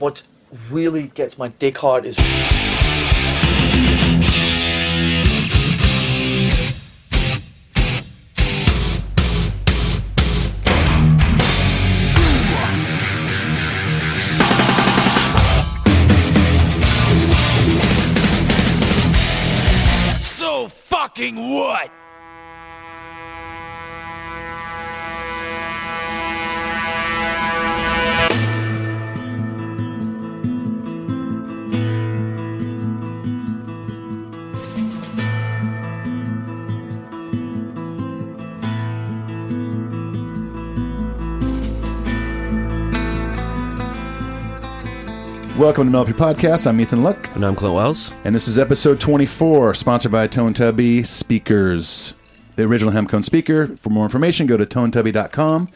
what really gets my dick hard is... So fucking what? Welcome to Metallica Podcast. I'm Ethan Luck. And I'm Clint Wells. And this is episode 24, sponsored by Tone Tubby Speakers, the original Hemcone speaker. For more information, go to tonetubby.com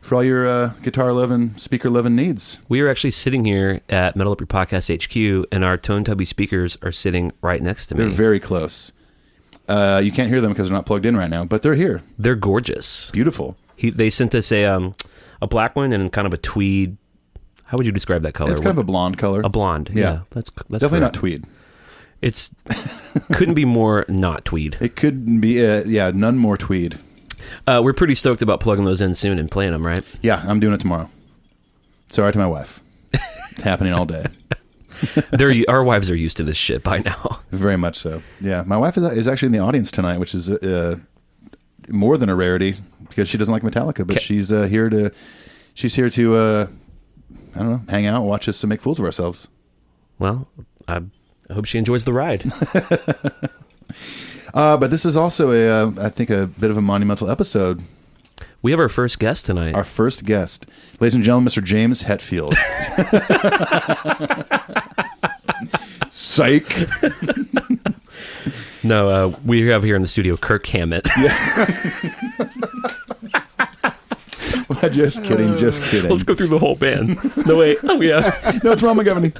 for all your guitar-loving, speaker-loving needs. We are actually sitting here at Metal Up Your Podcast HQ, and our Tone Tubby speakers are sitting right next to me. They're very close. You can't hear them because they're not plugged in right now, but they're here. They're gorgeous. Beautiful. They sent us a black one and kind of a tweed. How would you describe that color? It's kind of a blonde color. A blonde. Yeah. That's definitely correct. not tweed. It's couldn't be more not tweed. It couldn't be, none more tweed. We're pretty stoked about plugging those in soon and playing them, right? Yeah, I'm doing it tomorrow. Sorry to my wife. It's happening all day. Our wives are used to this shit by now. Very much so. Yeah, my wife is actually in the audience tonight, which is more than a rarity because she doesn't like Metallica, but she's here to I don't know, hang out, watch us make fools of ourselves. Well, I hope she enjoys the ride. But this is also I think a bit of a monumental episode. We have our first guest tonight. Our first guest, ladies and gentlemen, Mr. James Hetfield. Psych. No, we have here in the studio Kirk Hammett. Yeah. Just kidding. Let's go through the whole band. No, wait. Oh, yeah. No, it's Ron McGovney.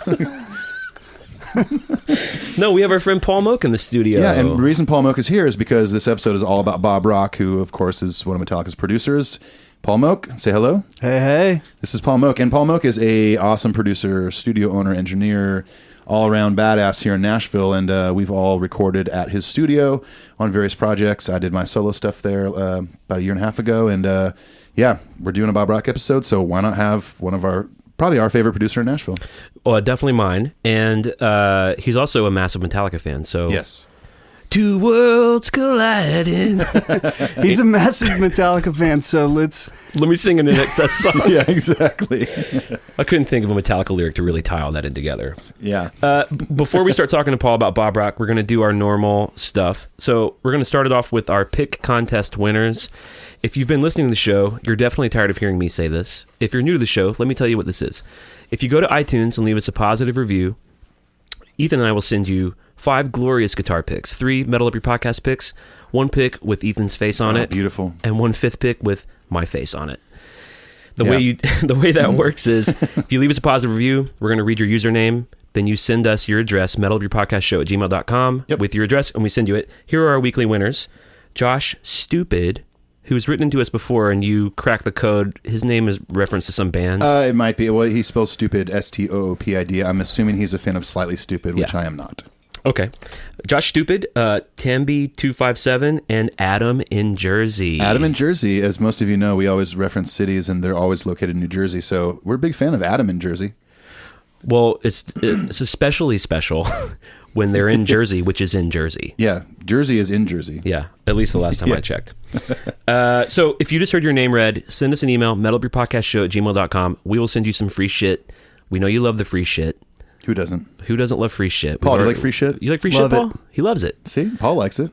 No, we have our friend Paul Moak in the studio. Yeah, and the reason Paul Moak is here is because this episode is all about Bob Rock, who, of course, is one of Metallica's producers. Paul Moak, say hello. Hey. This is Paul Moak, and Paul Moak is a awesome producer, studio owner, engineer, all-around badass here in Nashville, and we've all recorded at his studio on various projects. I did my solo stuff there about a year and a half ago, and yeah, we're doing a Bob Rock episode, so why not have one of probably our favorite producer in Nashville? Well, definitely mine. And he's also a massive Metallica fan. So yes. Two worlds colliding. He's a massive Metallica fan, so let me sing an excess song. Yeah, exactly. I couldn't think of a Metallica lyric to really tie all that in together. Yeah. Before we start talking to Paul about Bob Rock, we're going to do our normal stuff. So we're going to start it off with our pick contest winners. If you've been listening to the show, you're definitely tired of hearing me say this. If you're new to the show, let me tell you what this is. If you go to iTunes and leave us a positive review, Ethan and I will send you 5 glorious guitar picks, 3 Metal Up Your Podcast picks, 1 pick with Ethan's face on it. Beautiful. And 1 5th pick with my face on it. The way that works is if you leave us a positive review, we're going to read your username. Then you send us your address, metalupyourpodcastshow@gmail.com with your address, and we send you it. Here are our weekly winners. Josh Stupid, who's written into us before, and you crack the code. His name is referenced to some band. It might be. Well, he spells stupid, STOOPID. I'm assuming he's a fan of Slightly Stupid, which I am not. Okay. Josh Stupid, Tamby257, and Adam in Jersey. Adam in Jersey, as most of you know, we always reference cities, and they're always located in New Jersey, so we're a big fan of Adam in Jersey. Well, it's especially special when they're in Jersey, which is in Jersey. Yeah, Jersey is in Jersey. Yeah, at least the last time I checked. So if you just heard your name read, send us an email, metalupyourpodcastshow@gmail.com. We will send you some free shit. We know you love the free shit. Who doesn't? Who doesn't love free shit? Paul, do you like free shit? You like free Love shit, Paul? it. He loves it. See? Paul likes it.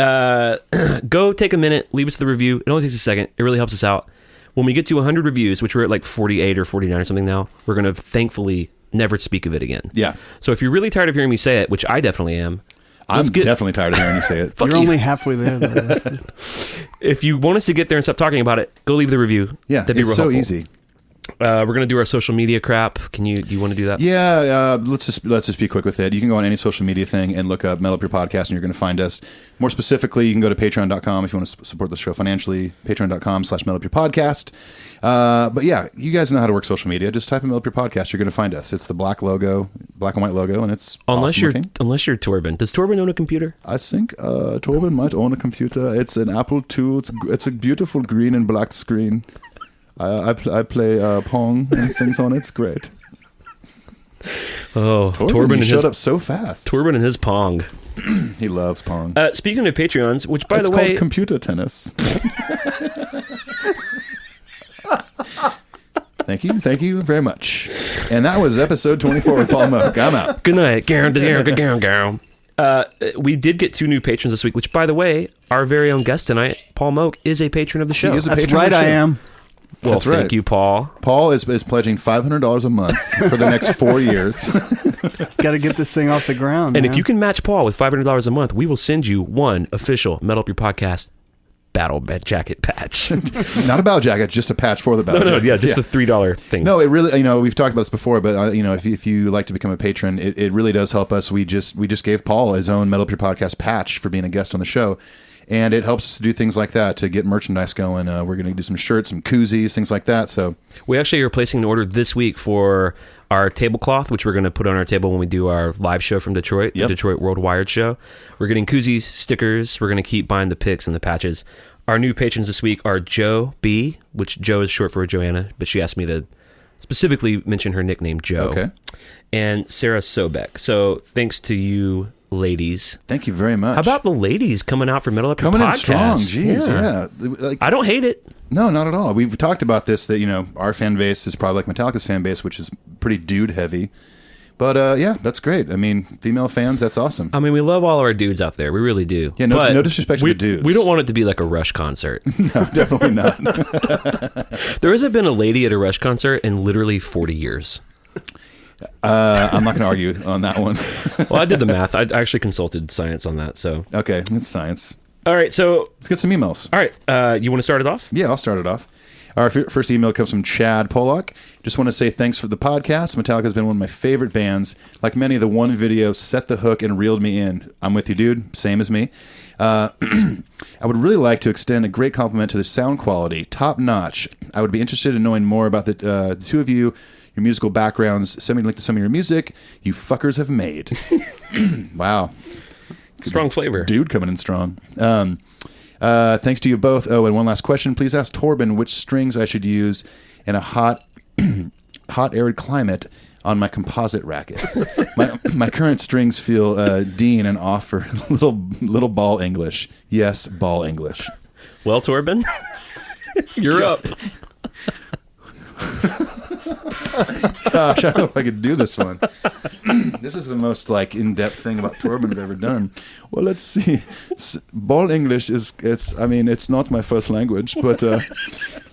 Go take a minute, leave us the review. It only takes a second. It really helps us out. When we get to 100 reviews, which we're at like 48 or 49 or something now, we're going to thankfully never speak of it again. Yeah. So if you're really tired of hearing me say it, which I definitely am, I'm definitely tired of hearing you say it. You're only halfway there, though. If you want us to get there and stop talking about it, go leave the review. Yeah, That'd be it's real so helpful. easy. We're gonna do our social media crap. Do you want to do that? Yeah, let's just be quick with it. You can go on any social media thing and look up Metal Up Your Podcast, and you're going to find us. More specifically, you can go to patreon.com if you want to support the show financially. Patreon.com/Metal Up Your Podcast. But yeah, you guys know how to work social media. Just type in Metal Up Your Podcast. You're going to find us. It's the black and white logo, and it's unless awesome looking. Unless you're Torben. Does Torben own a computer? I think Torben might own a computer. It's an Apple II. It's a beautiful green and black screen. I play Pong and things on it. It's great. Oh, Torben showed up so fast. Torben and his Pong. He loves Pong. Speaking of Patreons, which by it's the way, called computer tennis. Thank you very much. And that was episode 24 with Paul Moak. I'm out. Good night. We did get 2 new patrons this week, which by the way, our very own guest tonight, Paul Moak, is a patron of the show. He is a That's patron right, of the show. I am. Well, That's right. Thank you, Paul. Paul is pledging $500 a month for the next 4 years. Got to get this thing off the ground. And man. if you can match Paul with $500 a month, we will send you one official Metal Up Your Podcast battle jacket patch. Not a battle jacket, just a patch for the battle jacket. Yeah, just the $3 thing. No, it really, we've talked about this before, but if you like to become a patron, it really does help us. We just gave Paul his own Metal Up Your Podcast patch for being a guest on the show. And it helps us to do things like that, to get merchandise going. We're going to do some shirts, some koozies, things like that. So we actually are placing an order this week for our tablecloth, which we're going to put on our table when we do our live show from Detroit, the Detroit World Wired show. We're getting koozies, stickers. We're going to keep buying the picks and the patches. Our new patrons this week are Joe B, which Joe is short for Joanna, but she asked me to specifically mention her nickname, Joe. Okay. And Sarah Sobek. So thanks to you, ladies. Thank you very much. How about the ladies coming out for Metal Up Your coming in Podcast? strong? Jeez, yeah. I don't hate it. No, not at all. We've talked about this, that, our fan base is probably like Metallica's fan base, which is pretty dude heavy. But yeah, that's great. I mean, female fans, that's awesome. I mean, we love all of our dudes out there. We really do. Yeah, no disrespect to the dudes. We don't want it to be like a Rush concert. No, definitely not. There hasn't been a lady at a Rush concert in literally 40 years. I'm not going to argue on that one. Well, I did the math. I actually consulted science on that. So Okay, it's science. all right. So Let's get some emails. all right. You want to start it off? Yeah, I'll start it off. Our first email comes from Chad Pollock. Just want to say thanks for the podcast. Metallica has been one of my favorite bands. Like many, the one video set the hook and reeled me in. I'm with you, dude. Same as me. I would really like to extend a great compliment to the sound quality. Top notch. I would be interested in knowing more about the two of you, your musical backgrounds. Send me a link to some of your music you fuckers have made. Wow. Strong flavor. Dude coming in strong. Thanks to you both. Oh, and one last question. Please ask Torben which strings I should use in a hot, arid climate on my composite racket. My current strings feel Dean and off for little ball English. Yes, ball English. Well, Torben, you're up. Gosh, I don't know if I could do this one. This is the most in-depth thing about Torben I've ever done. Well, let's see. Ball English it's not my first language, but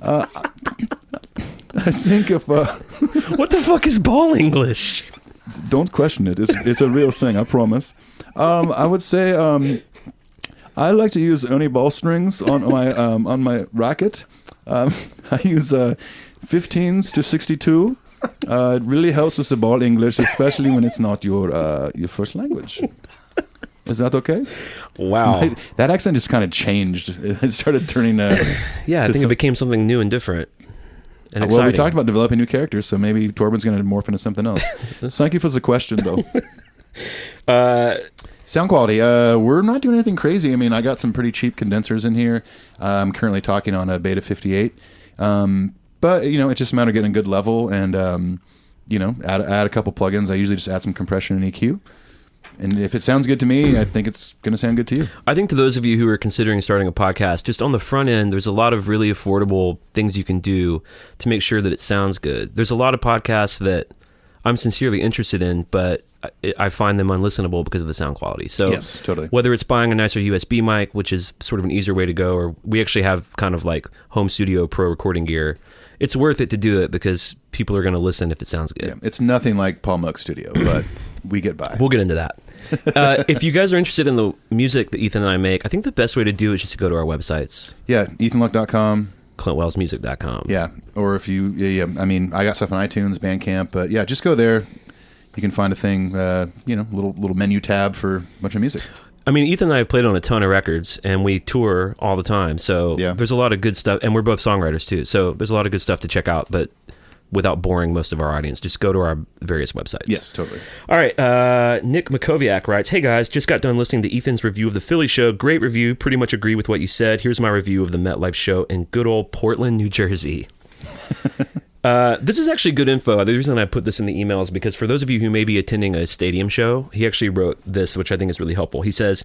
I think if What the fuck is ball English? don't question it. It's a real thing, I promise. I would say I like to use only ball strings on my racket. I use 15s to 62. It really helps with the ball English, especially when it's not your first language. Is that okay? Wow. That accent just kind of changed. It started turning. Yeah, I think it became something new and different. And well, we exciting. talked about developing new characters, so maybe Torben's going to morph into something else. Thank you for the question, though. Sound quality. We're not doing anything crazy. I mean, I got some pretty cheap condensers in here. I'm currently talking on a Beta 58. But, it's just a matter of getting a good level and, add a couple plugins. I usually just add some compression and EQ. And if it sounds good to me, I think it's going to sound good to you. I think to those of you who are considering starting a podcast, just on the front end, there's a lot of really affordable things you can do to make sure that it sounds good. There's a lot of podcasts that I'm sincerely interested in, but I find them unlistenable because of the sound quality. So yes, totally. Whether it's buying a nicer USB mic, which is sort of an easier way to go, or we actually have kind of like home studio pro recording gear, it's worth it to do it because people are going to listen if it sounds good. Yeah, it's nothing like Paul Moak Studio, but we get by. We'll get into that. If you guys are interested in the music that Ethan and I make, I think the best way to do it is just to go to our websites. Yeah, ethanluck.com. clintwellsmusic.com. Yeah, or if you, I mean, I got stuff on iTunes, Bandcamp, but yeah, just go there. You can find a thing, little menu tab for a bunch of music. I mean, Ethan and I have played on a ton of records, and we tour all the time. So there's a lot of good stuff, and we're both songwriters too. So there's a lot of good stuff to check out, but without boring most of our audience, just go to our various websites. Yes, totally. All right, Nick Makoviak writes, "Hey guys, just got done listening to Ethan's review of the Philly show. Great review, pretty much agree with what you said. Here's my review of the MetLife show in good old Portland, New Jersey." This is actually good info. The reason I put this in the email is because for those of you who may be attending a stadium show, he actually wrote this, which I think is really helpful. He says,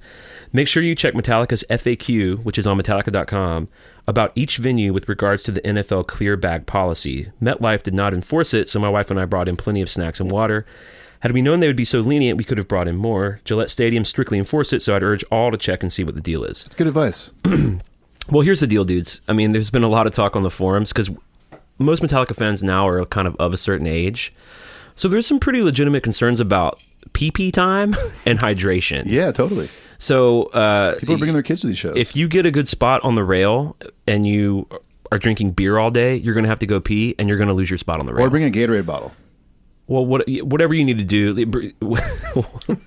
"Make sure you check Metallica's FAQ, which is on Metallica.com, about each venue with regards to the NFL clear bag policy. MetLife did not enforce it, so my wife and I brought in plenty of snacks and water. Had we known they would be so lenient, we could have brought in more. Gillette Stadium strictly enforced it, so I'd urge all to check and see what the deal is." That's good advice. Well, here's the deal, dudes. I mean, there's been a lot of talk on the forums because most Metallica fans now are kind of a certain age. So there's some pretty legitimate concerns about pee-pee time and hydration. Yeah, totally. So people are bringing their kids to these shows. If you get a good spot on the rail and you are drinking beer all day, you're going to have to go pee and you're going to lose your spot on the rail. Or bring a Gatorade bottle. Well, whatever you need to do.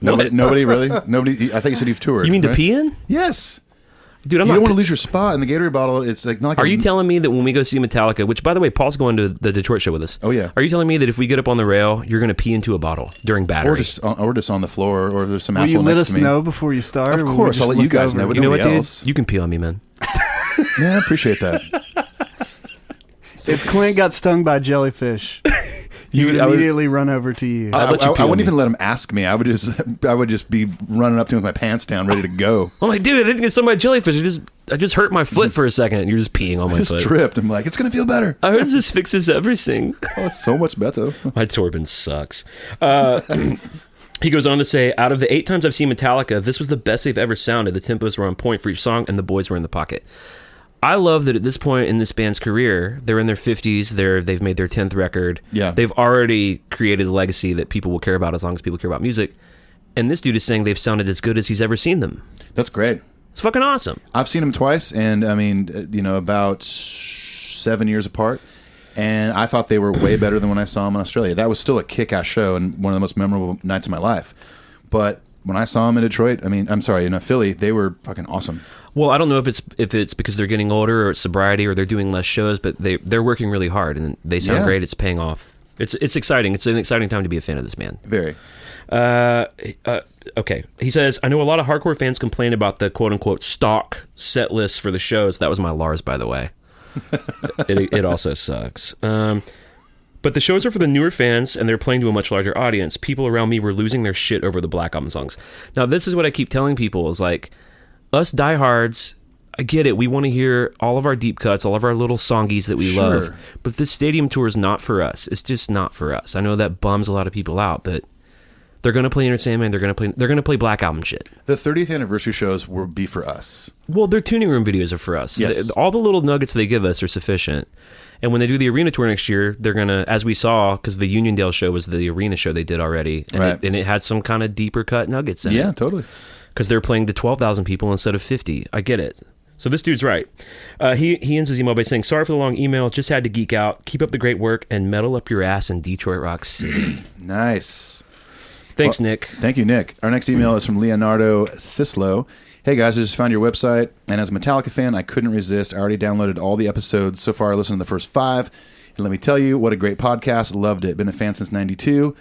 Nobody really? Nobody. I think you said you've toured. You mean right? to pee in? Yes. Dude, you don't want to lose your spot in the Gatorade bottle. It's like not like. Are you telling me that when we go see Metallica, which by the way, Paul's going to the Detroit show with us? Oh yeah. Are you telling me that if we get up on the rail, you're going to pee into a bottle during battery, or just on the floor, or there's some Will asshole you let next us to me? know before you start? Of course, I'll let you guys know. But you know what, nobody dude? else. You can pee on me, man. Yeah, I appreciate that. If Clint got stung by jellyfish, he would immediately run over to you. I wouldn't even let him ask me. I would just be running up to him with my pants down, ready to go. I'm like, dude, I didn't get stung by jellyfish. I just hurt my foot for a second, and you're just peeing on my foot. I just tripped. I'm like, it's gonna feel better. I heard this fixes everything. Oh, it's so much better. My Torben sucks. He goes on to say, out of the 8 times I've seen Metallica, this was the best they've ever sounded. The tempos were on point for each song, and the boys were in the pocket. I love that at this point in this band's career, they're in their 50s. They've made their 10th record. Yeah. They've already created a legacy that people will care about as long as people care about music. And this dude is saying they've sounded as good as he's ever seen them. That's great. It's fucking awesome. I've seen them twice, and I mean, about 7 years apart. And I thought they were way better than when I saw them in Australia. That was still a kick-ass show and one of the most memorable nights of my life. But when I saw them in Detroit, in Philly, they were fucking awesome. Well, I don't know if it's because they're getting older or it's sobriety or they're doing less shows, but they're working really hard and they sound great. It's paying off. It's exciting. It's an exciting time to be a fan of this band. Very. Okay. He says, I know a lot of hardcore fans complain about the quote-unquote stock set list for the shows. That was my Lars, by the way. It also sucks. But the shows are for the newer fans, and they're playing to a much larger audience. People around me were losing their shit over the Black Album songs. Now, this is what I keep telling people is like, us diehards, I get it. We want to hear all of our deep cuts, all of our little songies that we love. But this stadium tour is not for us. It's just not for us. I know that bums a lot of people out, but they're going to play Enter Sandman. They're going to play Black Album shit. The 30th anniversary shows will be for us. Well, their tuning room videos are for us. Yes. All the little nuggets they give us are sufficient. And when they do the arena tour next year, they're going to, as we saw, because the Uniondale show was the arena show they did already, and, it had some kind of deeper cut nuggets in it. Yeah, totally. Because they're playing to 12,000 people instead of 50. I get it. So this dude's right. He ends his email by saying, sorry for the long email, just had to geek out. Keep up the great work and metal up your ass in Detroit Rock City. Nice. Thanks, Nick. Thank you, Nick. Our next email is from Leonardo Cislo. Hey guys, I just found your website, and as a Metallica fan, I couldn't resist. I already downloaded all the episodes. So far, I listened to the first 5. And let me tell you, what a great podcast. Loved it. Been a fan since 92.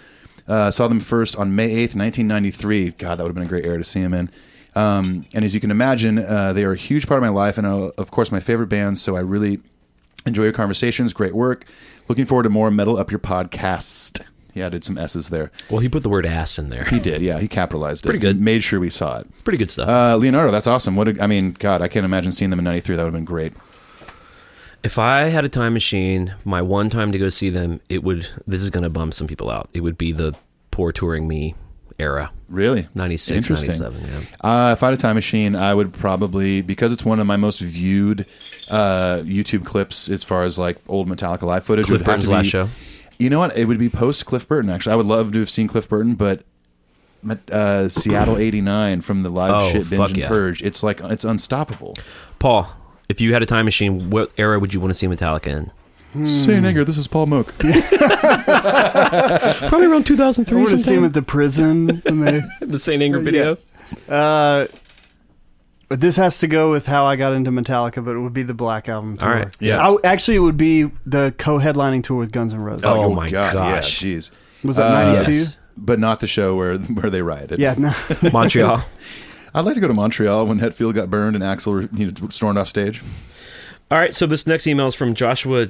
Saw them first on May 8th, 1993. God, that would have been a great era to see them in. And as you can imagine, they are a huge part of my life and, of course, my favorite band. So I really enjoy your conversations. Great work. Looking forward to more Metal Up Your Podcast. Yeah, I did some S's there. Well, he put the word ass in there. He did, yeah. He capitalized it. Pretty good. Made sure we saw it. Pretty good stuff. Leonardo, that's awesome. God, I can't imagine seeing them in 93. That would have been great. If I had a time machine, my one time to go see them, this is going to bum some people out. It would be the poor touring me era. Really? 96, Interesting. 97, yeah. If I had a time machine, I would probably, because it's one of my most viewed YouTube clips as far as like old Metallica live footage. Cliff Burton's last show. You know what? It would be post Cliff Burton, actually. I would love to have seen Cliff Burton, but Seattle '89 from the live shit binge and purge. It's like, it's unstoppable. Paul, If you had a time machine, what era would you want to see Metallica in? Saint Anger, this is Paul Moak. Probably around 2003. I would have seen him at the prison. And they, the Saint Anger video. but this has to go with how I got into Metallica, but it would be the Black Album tour. All right. Yeah. Actually, it would be the co-headlining tour with Guns N' Roses. Oh my gosh. Yeah, jeez. Was it 92? Yes. But not the show where they rioted. Yeah, no. Montreal. I'd like to go to Montreal when Hetfield got burned and Axl stormed off stage. All right, so this next email is from Joshua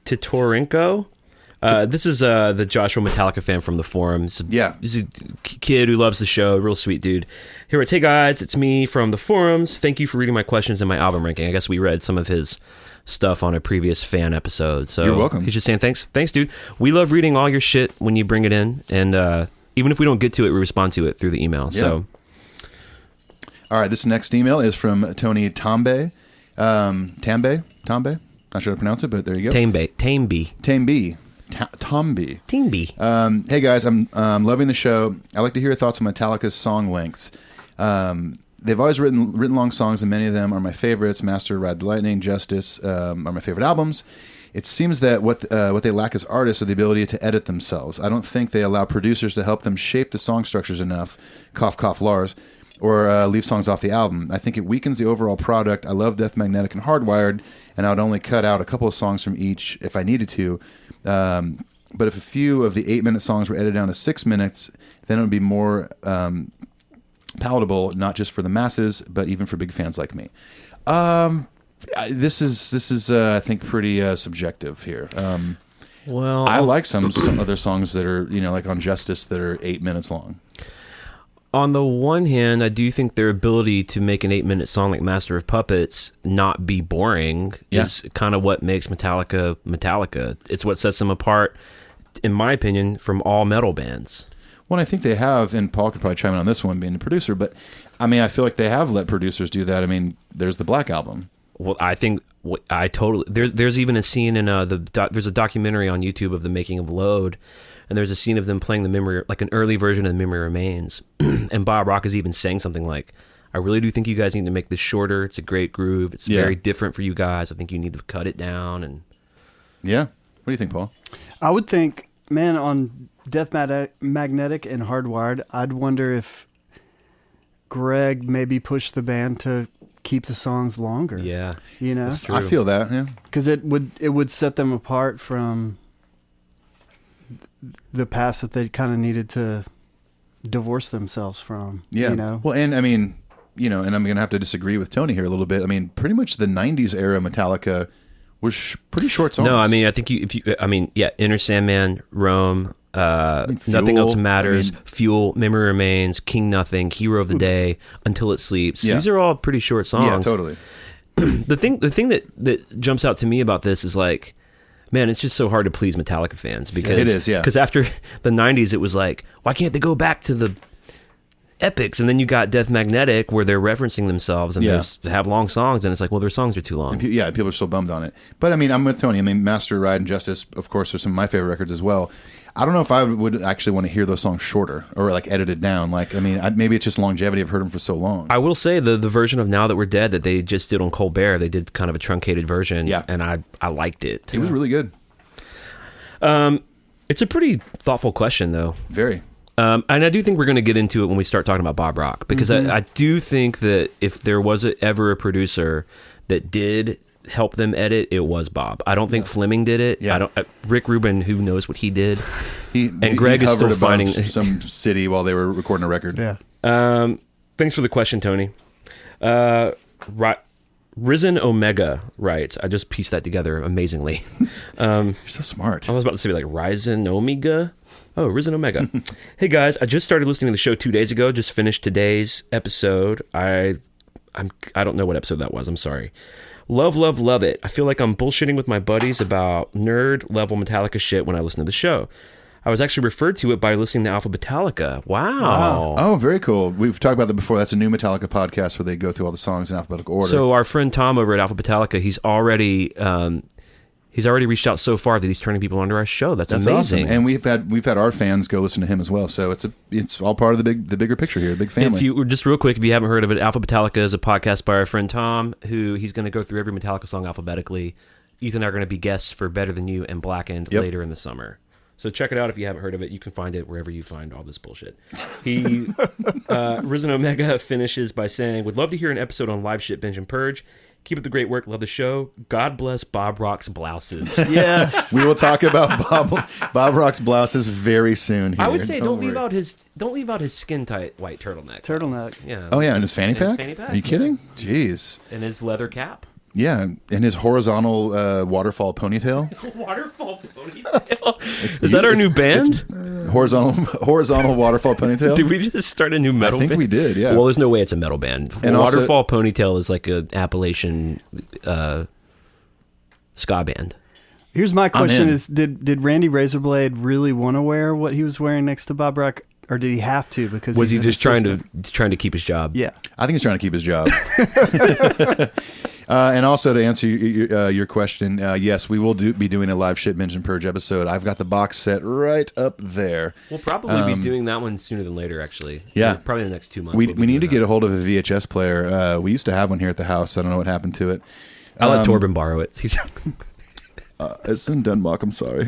Titorenko. This is the Joshua Metallica fan from the forums. Yeah. He's a kid who loves the show, real sweet dude. He writes, "Hey guys, it's me from the forums. Thank you for reading my questions and my album ranking." I guess we read some of his stuff on a previous fan episode. So you're welcome. He's just saying thanks, dude. We love reading all your shit when you bring it in, and even if we don't get to it, we respond to it through the email. Yeah. So, all right, this next email is from Tony Tambe. Tambe? Not sure how to pronounce it, but there you go. Tameby. Tambe. Hey guys, I'm loving the show. I like to hear your thoughts on Metallica's song lengths. They've always written long songs, and many of them are my favorites. Master, Ride the Lightning, Justice are my favorite albums. It seems that what they lack as artists are the ability to edit themselves. I don't think they allow producers to help them shape the song structures enough, cough, cough, Lars, or leave songs off the album. I think it weakens the overall product. I love Death Magnetic and Hardwired, and I would only cut out a couple of songs from each if I needed to. But if a few of the 8-minute songs were edited down to 6 minutes, then it would be more palatable, not just for the masses, but even for big fans like me. This is I think pretty subjective here. well, I like some other songs that are, like on Justice, that are 8 minutes long. on the one hand, I do think their ability to make an 8-minute song like Master of Puppets not be boring is kind of what makes Metallica. It's what sets them apart, in my opinion, from all metal bands. Well, I think they have, and Paul could probably chime in on this one being the producer, but I feel like they have let producers do that. There's the Black Album. Well, I think I totally... There's even a scene in there's a documentary on YouTube of the making of Load, and there's a scene of them playing the Memory, like an early version of Memory Remains. And Bob Rock is even saying something like, I really do think you guys need to make this shorter. It's a great groove. It's very different for you guys. I think you need to cut it down. And yeah. What do you think, Paul? I would think, man, on Death Magnetic and Hardwired, I'd wonder if Greg maybe pushed the band to keep the songs longer. Yeah. That's true. I feel that, yeah. Because it would set them apart from the past that they kind of needed to divorce themselves from. Yeah. Well, and and I'm going to have to disagree with Tony here a little bit. Pretty much the 90s era Metallica was pretty short songs. No, I think Enter Sandman, Rome, Nothing Else Matters, Fuel, Memory Remains, King Nothing, Hero of the Day, Until It Sleeps. Yeah. These are all pretty short songs. Yeah, totally. The thing that jumps out to me about this is like, man, it's just so hard to please Metallica fans because it is, yeah. Because after the 90s, it was like, why can't they go back to the epics? And then you got Death Magnetic where they're referencing themselves and they have long songs, and it's like, well, their songs are too long. And people are so bummed on it. But I'm with Tony. Master, Ride, and Justice, of course, are some of my favorite records as well. I don't know if I would actually want to hear those songs shorter or like edited down. Maybe it's just longevity. I've heard them for so long. I will say the version of Now That We're Dead that they just did on Colbert, they did kind of a truncated version. Yeah. And I liked it. It was really good. It's a pretty thoughtful question, though. Very. And I do think we're going to get into it when we start talking about Bob Rock, because I do think that if there was ever a producer that did help them edit, it was Bob. I don't think Fleming did it. Yeah. Rick Rubin, who knows what he did. Greg he is still hovered above finding some city while they were recording a record. Yeah. Thanks for the question, Tony. Risen Omega writes, I just pieced that together amazingly. You're so smart. I was about to say like Risen Omega. Oh, Risen Omega. Hey guys, I just started listening to the show 2 days ago. Just finished today's episode. I don't know what episode that was. I'm sorry. Love it. I feel like I'm bullshitting with my buddies about nerd level Metallica shit when I listen to the show. I was actually referred to it by listening to Alpha Metallica. Wow. Oh, very cool. We've talked about that before. That's a new Metallica podcast where they go through all the songs in alphabetical order. So our friend Tom over at Alpha Metallica, he's already He's already reached out so far that he's turning people onto our show. That's amazing. Awesome. And we've had our fans go listen to him as well. So it's all part of the bigger picture here, the big family. If you just real quick, if you haven't heard of it, Alpha Metallica is a podcast by our friend Tom, who he's going to go through every Metallica song alphabetically. Ethan and I are going to be guests for Better Than You and Blackened later in the summer. So check it out if you haven't heard of it. You can find it wherever you find all this bullshit. He, Risen Omega finishes by saying, would love to hear an episode on Live Shit, Binge, and Purge. Keep up the great work. Love the show. God bless Bob Rock's blouses. Yes. We will talk about Bob Rock's blouses very soon here. I would say don't worry. leave out his skin tight white turtleneck. Turtleneck. Yeah. Oh yeah, and his fanny And his pack? fanny pack, Are you kidding? Jeez. And his leather cap. Yeah, and his horizontal waterfall ponytail. Waterfall ponytail. Is that our new band? Horizontal waterfall ponytail. Did we just start a new metal band? I think we did, yeah. Well, there's no way it's a metal band. And Waterfall Ponytail is like an Appalachian ska band. Here's my question: in. Is did Randy Razorblade really want to wear what he was wearing next to Bob Rock, or did he have to? Because Was he he's an just trying assistant? to keep his job? Yeah. I think he's trying to keep his job. And also to answer your question, yes, we will be doing a Live Shit, Binge, and Purge episode. I've got the box set right up there. We'll probably be doing that one sooner than later, actually. Yeah. Probably in the next 2 months. We need to get a hold of a VHS player. We used to have one here at the house. I don't know what happened to it. I'll let Torben borrow it. It's in Denmark. I'm sorry.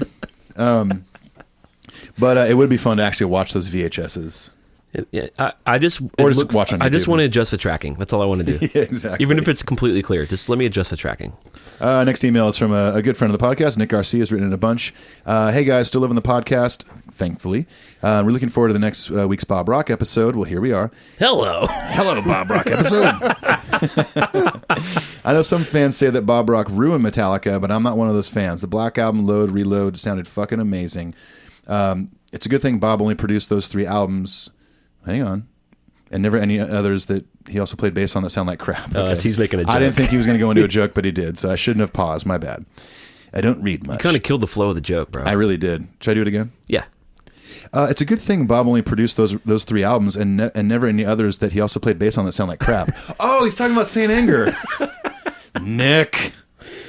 But it would be fun to actually watch those VHSs. Yeah, I just watch on I just YouTube. want to adjust the tracking. That's all I want to do. Yeah, exactly. Even if it's completely clear, just let me adjust the tracking. Next email is from a good friend of the podcast. Nick Garcia has written in a bunch. Hey guys, still loving the podcast, thankfully. We're looking forward to the next week's Bob Rock episode. Well, here we are. Hello. Hello, Bob Rock episode. I know some fans say that Bob Rock ruined Metallica, but I'm not one of those fans. The Black Album, Load, Reload sounded fucking amazing. It's a good thing Bob only produced those 3 albums. Hang on. And never any others that he also played bass on that sound like crap. Okay. He's making a joke. I didn't think he was going to go into a joke, but he did, so I shouldn't have paused. My bad. I don't read much. You kind of killed the flow of the joke, bro. I really did. Should I do it again? Yeah. It's a good thing Bob only produced those 3 albums and never any others that he also played bass on that sound like crap. Oh, he's talking about Saint Anger. Nick.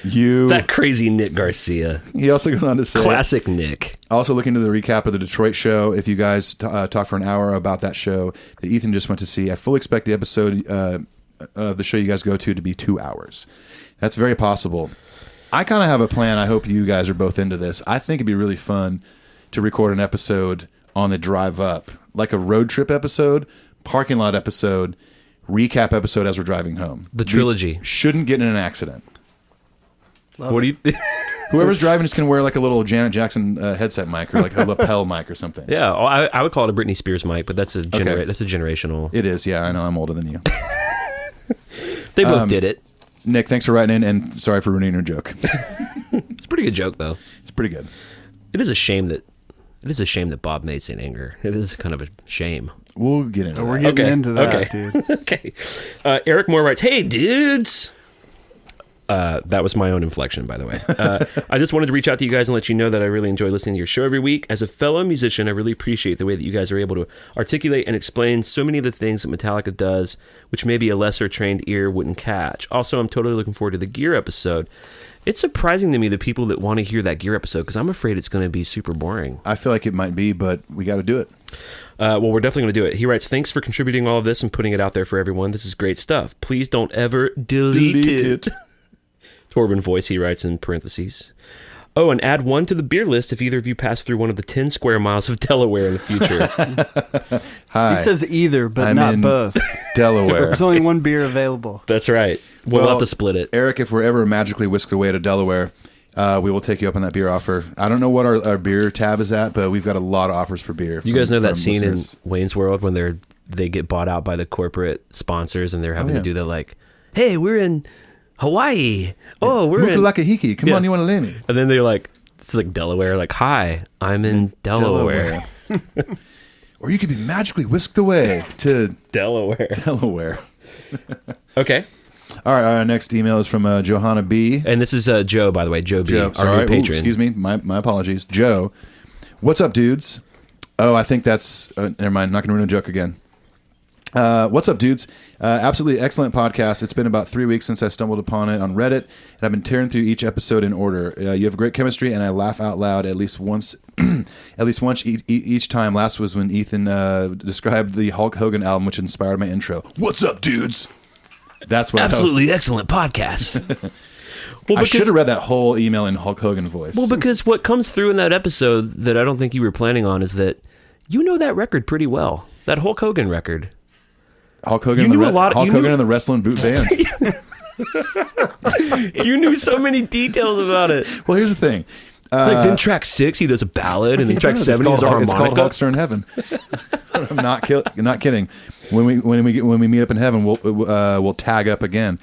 That crazy Nick Garcia. He also goes on to say... Classic Nick. Also, look into the recap of the Detroit show. If you guys talk for an hour about that show that Ethan just went to see, I fully expect the episode of the show you guys go to be 2 hours. That's very possible. I kind of have a plan. I hope you guys are both into this. I think it'd be really fun to record an episode on the drive up, like a road trip episode, parking lot episode, recap episode as we're driving home. The trilogy. We shouldn't get in an accident. What do you... Whoever's driving just can wear like a little Janet Jackson headset mic or like a lapel mic or something. Yeah, I would call it a Britney Spears mic, but that's that's a generational... It is, yeah. I know I'm older than you. They both did it. Nick, thanks for writing in, and sorry for ruining your joke. It's a pretty good joke, though. It's pretty good. It is a shame that Bob made Saint Anger. It is kind of a shame. We'll get into We're that. getting into that, dude. Okay. Eric Moore writes, "Hey, dudes." That was my own inflection, by the way. I just wanted to reach out to you guys and let you know that I really enjoy listening to your show every week. As a fellow musician, I really appreciate the way that you guys are able to articulate and explain so many of the things that Metallica does, which maybe a lesser trained ear wouldn't catch. Also, I'm totally looking forward to the Gear episode. It's surprising to me the people that want to hear that Gear episode, because I'm afraid it's going to be super boring. I feel like it might be, but we got to do it. Well, we're definitely going to do it. He writes, "Thanks for contributing all of this and putting it out there for everyone. This is great stuff. Please don't ever delete it." Torben voice, he writes in parentheses. Oh, and add 1 to the beer list if either of you pass through one of the 10 square miles of Delaware in the future. Hi. He says either, but I'm not in both. Delaware. There's only one beer available. That's right. We'll have to split it. Eric, if we're ever magically whisked away to Delaware, we will take you up on that beer offer. I don't know what our beer tab is at, but we've got a lot of offers for beer. You guys know that from scene listeners. in Wayne's World when they get bought out by the corporate sponsors and they're having to do the like, "Hey, we're in Hawaii. Oh, we're in Mukulakahiki. Come on, you want to lay me? And then they're like, it's like Delaware, like, "Hi, I'm in Delaware." Or you could be magically whisked away to Delaware. Okay. All right, our next email is from Johanna B. And this is Joe, by the way. Joe B, Joe, our sorry. new patron. Excuse me. My apologies. Joe, what's up, dudes? Oh, I think that's... never mind. Not going to ruin a joke again. What's up, dudes? Absolutely excellent podcast. It's been about 3 weeks since I stumbled upon it on Reddit, and I've been tearing through each episode in order. You have great chemistry, and I laugh out loud at least once, each time. Last was when Ethan described the Hulk Hogan album, which inspired my intro. What's up, dudes? That's what Absolutely excellent podcast. Well, I should have read that whole email in Hulk Hogan voice. Well, because what comes through in that episode that I don't think you were planning on is that you know that record pretty well. That Hulk Hogan record. Hulk Hogan, You and knew the a lot- Hulk you Hogan knew- and the Wrestling Boot Band. You knew so many details about it. Well, here's the thing. Like then track 6, he does a ballad, and then track It's 7 is called a Hulk- It's called harmonica. Hulkster in Heaven. I'm not kidding. When we meet up in heaven, we'll tag up again.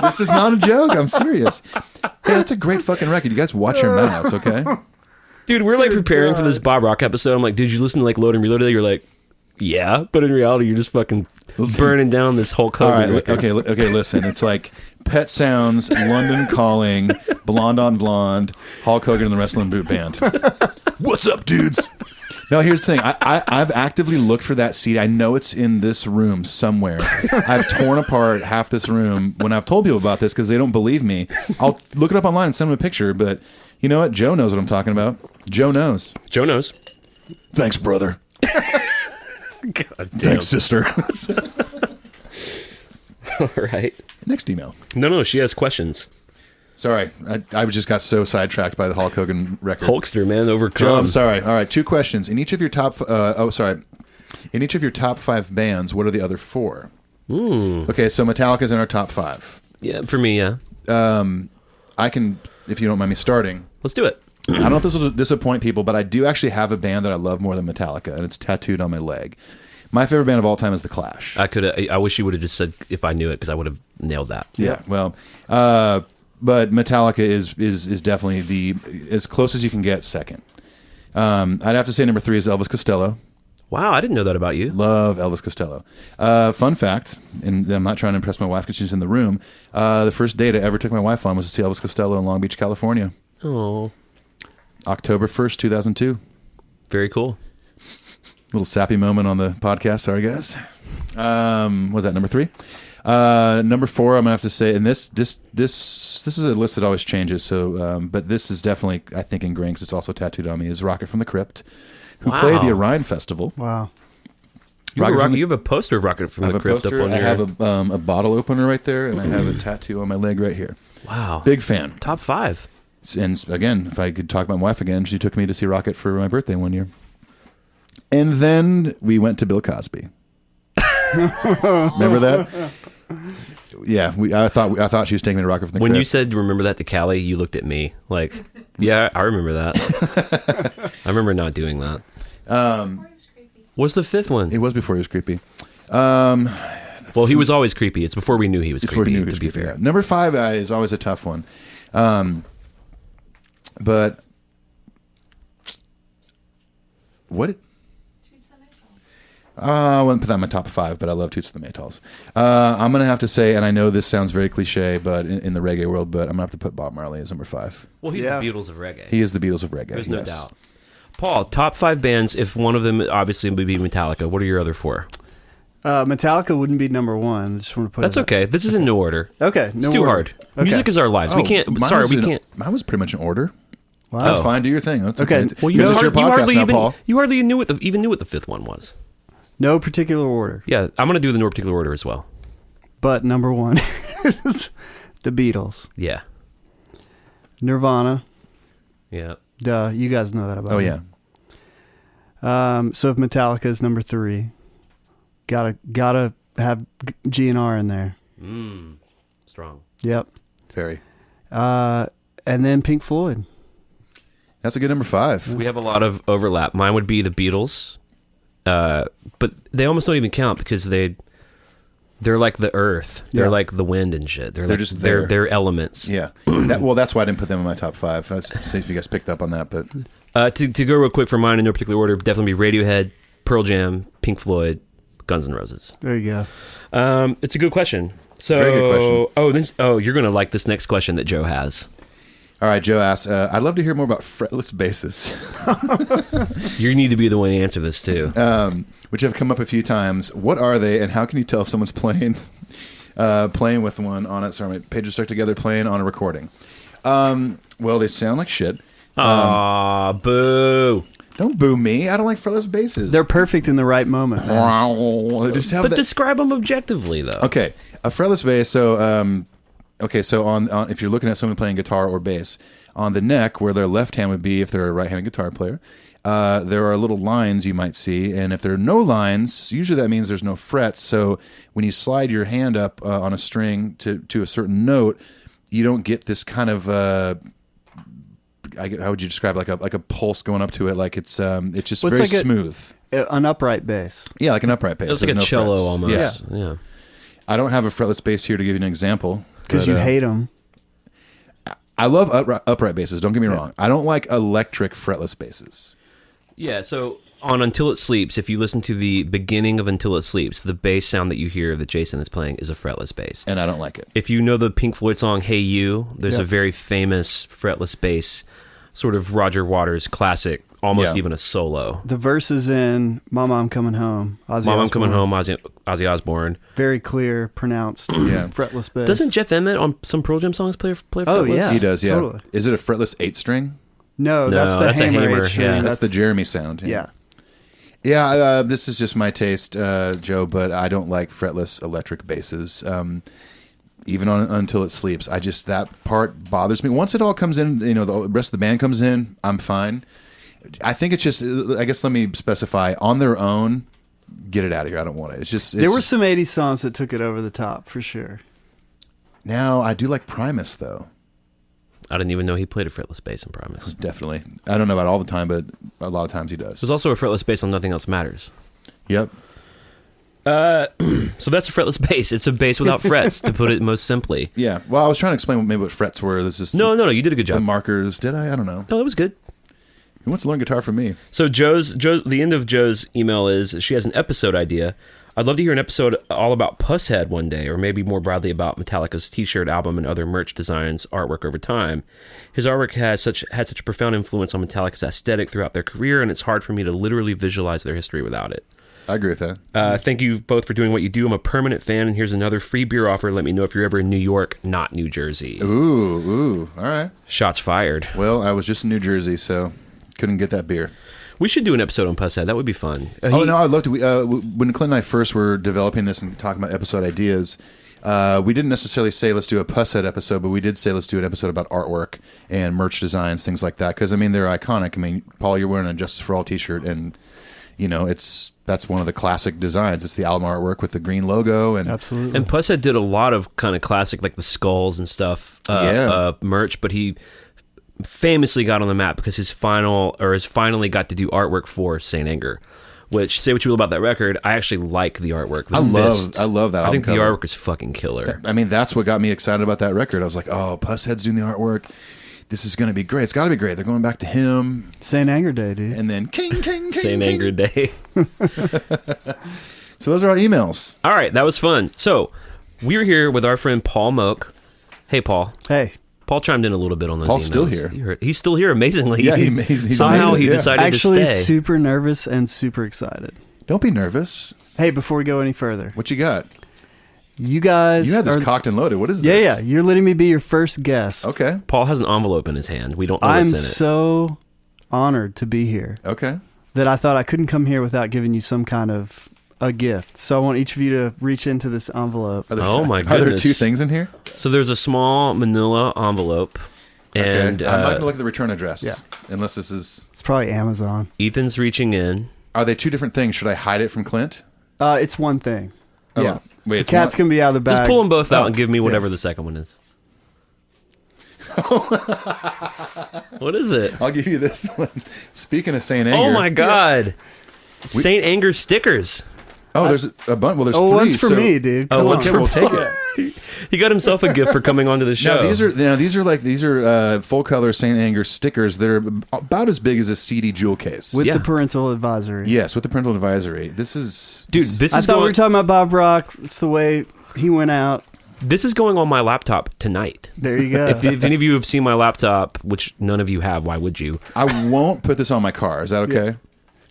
This is not a joke. I'm serious. Hey, that's a great fucking record. You guys watch your mouths, okay? Dude, we're like preparing for this Bob Rock episode. I'm like, did you listen to like Load and Reload today? You're like, yeah, but in reality, you're just fucking burning down this Hulk All Hogan right, record. okay. Listen, it's like Pet Sounds, London Calling, Blonde on Blonde, Hulk Hogan and the Wrestling Boot Band. What's up, dudes? No, here's the thing. I've actively looked for that CD. I know it's in this room somewhere. I've torn apart half this room when I've told people about this because they don't believe me. I'll look it up online and send them a picture, but you know what? Joe knows what I'm talking about. Joe knows. Joe knows. Thanks, brother. God damn. Thanks, sister. All right. Next email. No, she has questions. Sorry, I just got so sidetracked by the Hulk Hogan record. Hulkster, man, overcome. Joe, I'm sorry. All right, 2 questions. In each of your top, in each of your top 5 bands, what are the other 4? Okay, so Metallica's in our top 5. Yeah, for me, yeah. I can, if you don't mind me starting. Let's do it. I don't know if this will disappoint people, but I do actually have a band that I love more than Metallica, and it's tattooed on my leg. My favorite band of all time is The Clash. I wish you would have just said if I knew it because I would have nailed that. Yeah, well, but Metallica is definitely as close as you can get second. I'd have to say number 3 is Elvis Costello. Wow, I didn't know that about you. Love Elvis Costello. Fun fact, and I'm not trying to impress my wife because she's in the room. The first date I ever took my wife on was to see Elvis Costello in Long Beach, California. Oh, October 1st, 2002. very cool. Little sappy moment on the podcast. Sorry, guys. Was that number 3? Number 4, I'm gonna have to say, and this is a list that always changes. So, but this is definitely, I think, ingrained because it's also tattooed on me. Is Rocket from the Crypt, who Wow. played the Orion Festival. Wow. You have, Rocket from the- you have a poster of Rocket from I the have a Crypt up poster. on I your... have a bottle opener right there, and I have a tattoo on my leg right here. Wow. Big fan. Top 5. And again, if I could talk about my wife again, she took me to see Rocket for my birthday one year. And then we went to Bill Cosby. Remember that? Yeah, I thought she was taking me to Rocket from the When Crypt. you said remember that to Callie, you looked at me like, yeah, I remember that. I remember not doing that. What's the 5th one? It was before he was creepy. Well, he was always creepy. It's before we knew he was Before he creepy, knew he was to be creepy, fair. yeah. Number 5 is always a tough one. But what? I wouldn't put that in my top 5, but I love Toots of the Maytals. I'm going to have to say, and I know this sounds very cliche, but in the reggae world, but I'm going to have to put Bob Marley as number 5. Well, he's Yeah. the Beatles of reggae. He is the Beatles of reggae. There's no yes. doubt. Paul, top 5 bands, if one of them obviously would be Metallica, what are your other 4? Metallica wouldn't be number 1. I just want to put That's it okay. This is in no order. Okay, It's too hard. Okay. Music is our lives. We can't. mine Sorry, was we in- can't. Mine was pretty much in order. Wow. That's fine. Do your thing. That's Okay. okay. Well, Because it's your podcast now, Paul. You hardly knew what the 5th one was. No particular order, Yeah, I'm gonna do the no particular order as well. but number 1 is the Beatles. Yeah, Nirvana. yeah. Duh, you guys know that about Oh me. yeah. So if Metallica is number 3, gotta have GNR in there. Strong. Yep. Very. And then Pink Floyd. That's a good number 5. We have a lot of overlap. Mine would be the Beatles, but they almost don't even count because they're like the earth. They're Yeah. like the wind and shit. They're They're like, just there. They're elements. Yeah. That's why I didn't put them in my top 5. Let's see if you guys picked up on that, but To go real quick for mine in no particular order, definitely be Radiohead, Pearl Jam, Pink Floyd, Guns N' Roses. There you go. It's a good question. So, Very good question. Oh, you're gonna like this next question that Joe has. All right, Joe asks, I'd love to hear more about fretless basses, You need to be the one to answer this too. which have come up a few times. What are they, and how can you tell if someone's playing with one on it? Sorry, my pages stuck together playing on a recording. Well, they sound like shit. Aw, boo. Don't boo me. I don't like fretless basses. They're perfect in the right moment, man. They just have But that. describe them objectively, though. Okay, a fretless bass. So, so on if you're looking at someone playing guitar or bass, on the neck where their left hand would be if they're a right-handed guitar player, there are little lines you might see, and if there are no lines, usually that means there's no frets. So when you slide your hand up on a string to a certain note, you don't get this kind of how would you describe it? like a pulse going up to it? Like it's just Well, it's very like smooth. An upright bass. Yeah, like an upright bass. It's like There's a no cello frets. almost. Yeah. Yeah. I don't have a fretless bass here to give you an example. Because but, you hate them. I love upright basses. Don't get me wrong. I don't like electric fretless basses. Yeah, so on Until It Sleeps, if you listen to the beginning of Until It Sleeps, the bass sound that you hear that Jason is playing is a fretless bass. And I don't like it. If you know the Pink Floyd song Hey You, there's Yeah. a very famous fretless bass, sort of Roger Waters classic, almost Yeah. even a solo. The verses in Mama, I'm Coming Home. Ozzy Mom, I'm Coming Osbourne. Home, Ozzy Osbourne. Very clear, pronounced, Yeah. fretless bass. Doesn't Jeff Emmett on some Pearl Jam songs play fretless? Oh, yeah. He does, yeah. Totally. Is it a fretless 8-string? No, No, that's the that's a hammer. hammer, 8-string. yeah. That's the Jeremy sound. Yeah. Yeah, this is just my taste, Joe, but I don't like fretless electric basses. Even on Until It Sleeps, that part bothers me. Once it all comes in, the rest of the band comes in, I'm fine. I think it's just, I guess let me specify, on their own, get it out of here. I don't want it. There were some 80s songs that took it over the top, for sure. Now, I do like Primus, though. I didn't even know he played a fretless bass in Promise. Definitely. I don't know about all the time, but a lot of times he does. There's also a fretless bass on Nothing Else Matters. Yep. So that's a fretless bass. It's a bass without frets, to put it most simply. Yeah. Well, I was trying to explain what frets were. This is No, you did a good the job. markers. Did I? I don't know. No, that was good. Who wants to learn guitar from me? So the end of Joe's email is she has an episode idea. I'd love to hear an episode all about Pusshead one day, or maybe more broadly about Metallica's T-shirt album and other merch designs, artwork over time. His artwork had such a profound influence on Metallica's aesthetic throughout their career, and it's hard for me to literally visualize their history without it. I agree with that. Thank you both for doing what you do. I'm a permanent fan, and here's another free beer offer. Let me know if you're ever in New York, not New Jersey. Ooh. All right. Shots fired. Well, I was just in New Jersey, so couldn't get that beer. We should do an episode on Pusshead. That would be fun. No, I'd love to. When Clint and I first were developing this and talking about episode ideas, we didn't necessarily say let's do a Pusshead episode, but we did say let's do an episode about artwork and merch designs, things like that. Because they're iconic. Paul, you're wearing a Justice for All T-shirt, and that's one of the classic designs. It's the album artwork with the green logo, and Absolutely. And Pusshead did a lot of kind of classic, like the skulls and stuff, merch, but he famously got on the map because his finally got to do artwork for Saint Anger, which, say what you will about that record, I actually like the artwork. I love that. I think the album cover. artwork is fucking killer. I mean, that's what got me excited about that record. I was like, oh, Pusshead's doing the artwork. This is going to be great. It's got to be great. They're going back to him. Saint Anger Day, dude. And then King. Saint Anger Day. So those are our emails. All right, that was fun. So we're here with our friend Paul Moak. Hey, Paul. Hey. Paul chimed in a little bit on those Paul's emails. still here. You heard- He's still here, amazingly. Yeah, he's somehow amazing, he yeah. decided Actually, to stay. super nervous and super excited. Don't be nervous. Hey, before we go any further, What you got? you guys You had this are... cocked and loaded. What is Yeah, this? yeah. You're letting me be your first guest. Okay. Paul has an envelope in his hand. We don't know I'm what's in it. so honored to be here Okay. that I thought I couldn't come here without giving you some kind of a gift. So I want each of you to reach into this envelope. Oh, my Are there goodness. 2 things in here? So there's a small manila envelope, and Okay. I'm not going to look at the return address. Yeah. Unless this is... It's probably Amazon. Ethan's reaching in. Are they 2 different things? Should I hide it from Clint? It's one thing. Oh, Yeah. wait, The it's cat's one- going to be out of the bag. Just pull them both out Oh, and give me whatever the second one is. What is it? I'll give you this one. Speaking of Saint Anger. Oh my God! Saint Anger stickers. Oh, there's a bunch. Well, there's 3. one's for so- me, dude. Oh, Come one's on. Okay, we'll take it. He got himself a gift for coming onto the show. Now these are full color Saint Anger stickers. They're about as big as a CD jewel case. With Yeah. the parental advisory. Yes, with the parental advisory. This is Dude, this I is thought we going. were talking about Bob Rock. It's the way he went out. This is going on my laptop tonight. There you go. If any of you have seen my laptop, which none of you have, why would you? I won't put this on my car. Is that okay? Yeah.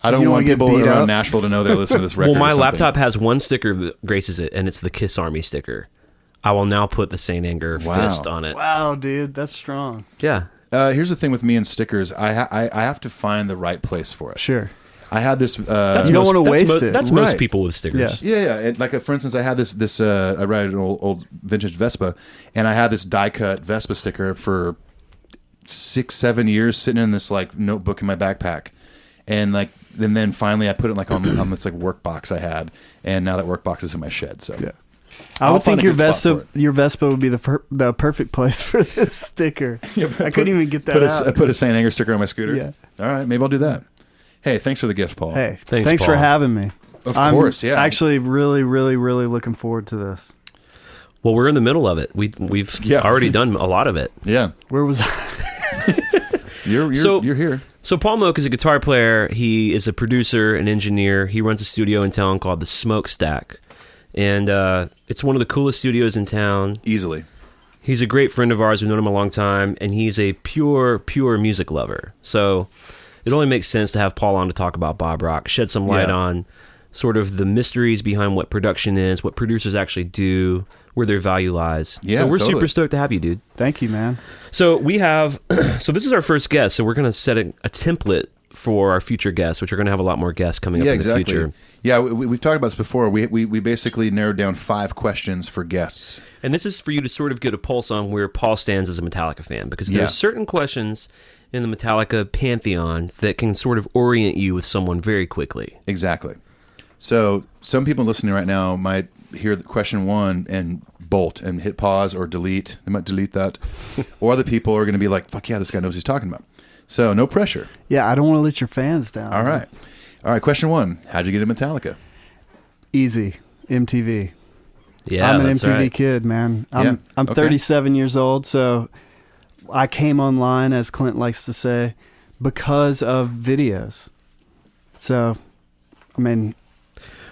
I don't You don't want wanna get people beat around up? Nashville to know they're listening to this record. Well, my or something. laptop has one sticker that graces it, and it's the Kiss Army sticker. I will now put the Saint Anger Wow. fist on it. Wow, dude, that's strong. Yeah. Here's the thing with me and stickers. I have to find the right place for it. Sure. I had this. That's You don't most- wanna that's waste it. That's Right. most people with stickers. Yeah. Yeah. Like for instance, I had this. I ride an old vintage Vespa, and I had this die cut Vespa sticker for 6-7 years sitting in this like notebook in my backpack, and then finally I put it like on this like work box I had, and now that work box is in my shed. So Yeah. I I'll would find think a your good spot Vespa would be the perfect place for this sticker. I couldn't even get that I out. put a Saint Anger sticker on my scooter. Yeah. All right, maybe I'll do that. Hey, thanks for the gift, Paul. Hey, Thanks, thanks for Paul. having me. Of I'm course, yeah. Actually, really, really, really looking forward to this. Well, we're in the middle of it. We've Yeah. already done a lot of it. Yeah, Where was I? you're here. So Paul Moak is a guitar player. He is a producer, an engineer. He runs a studio in town called the Smokestack, and it's one of the coolest studios in town. Easily. He's a great friend of ours. We've known him a long time, and he's a pure music lover. So it only makes sense to have Paul on to talk about Bob Rock, shed some light Yeah. on sort of the mysteries behind what production is, what producers actually do, where their value lies. Yeah, so we're totally. super stoked to have you, dude. Thank you, man. So we have, so this is our first guest. So we're going to set a template for our future guests, which are going to have a lot more guests coming up Yeah, in the exactly. future. Yeah, we've talked about this before. We basically narrowed down 5 questions for guests. And this is for you to sort of get a pulse on where Paul stands as a Metallica fan, because Yeah. there are certain questions in the Metallica pantheon that can sort of orient you with someone very quickly. Exactly. So some people listening right now might hear question 1 and bolt and hit pause or delete. They might delete that. Or other people are going to be like, fuck yeah, this guy knows what he's talking about. So no pressure. Yeah, I don't want to let your fans down. All right. All right, question 1. How'd you get into Metallica? Easy. MTV. Yeah, I'm an that's MTV right. kid, man. Yeah, I'm okay. 37 years old, so I came online, as Clint likes to say, because of videos. So, I mean,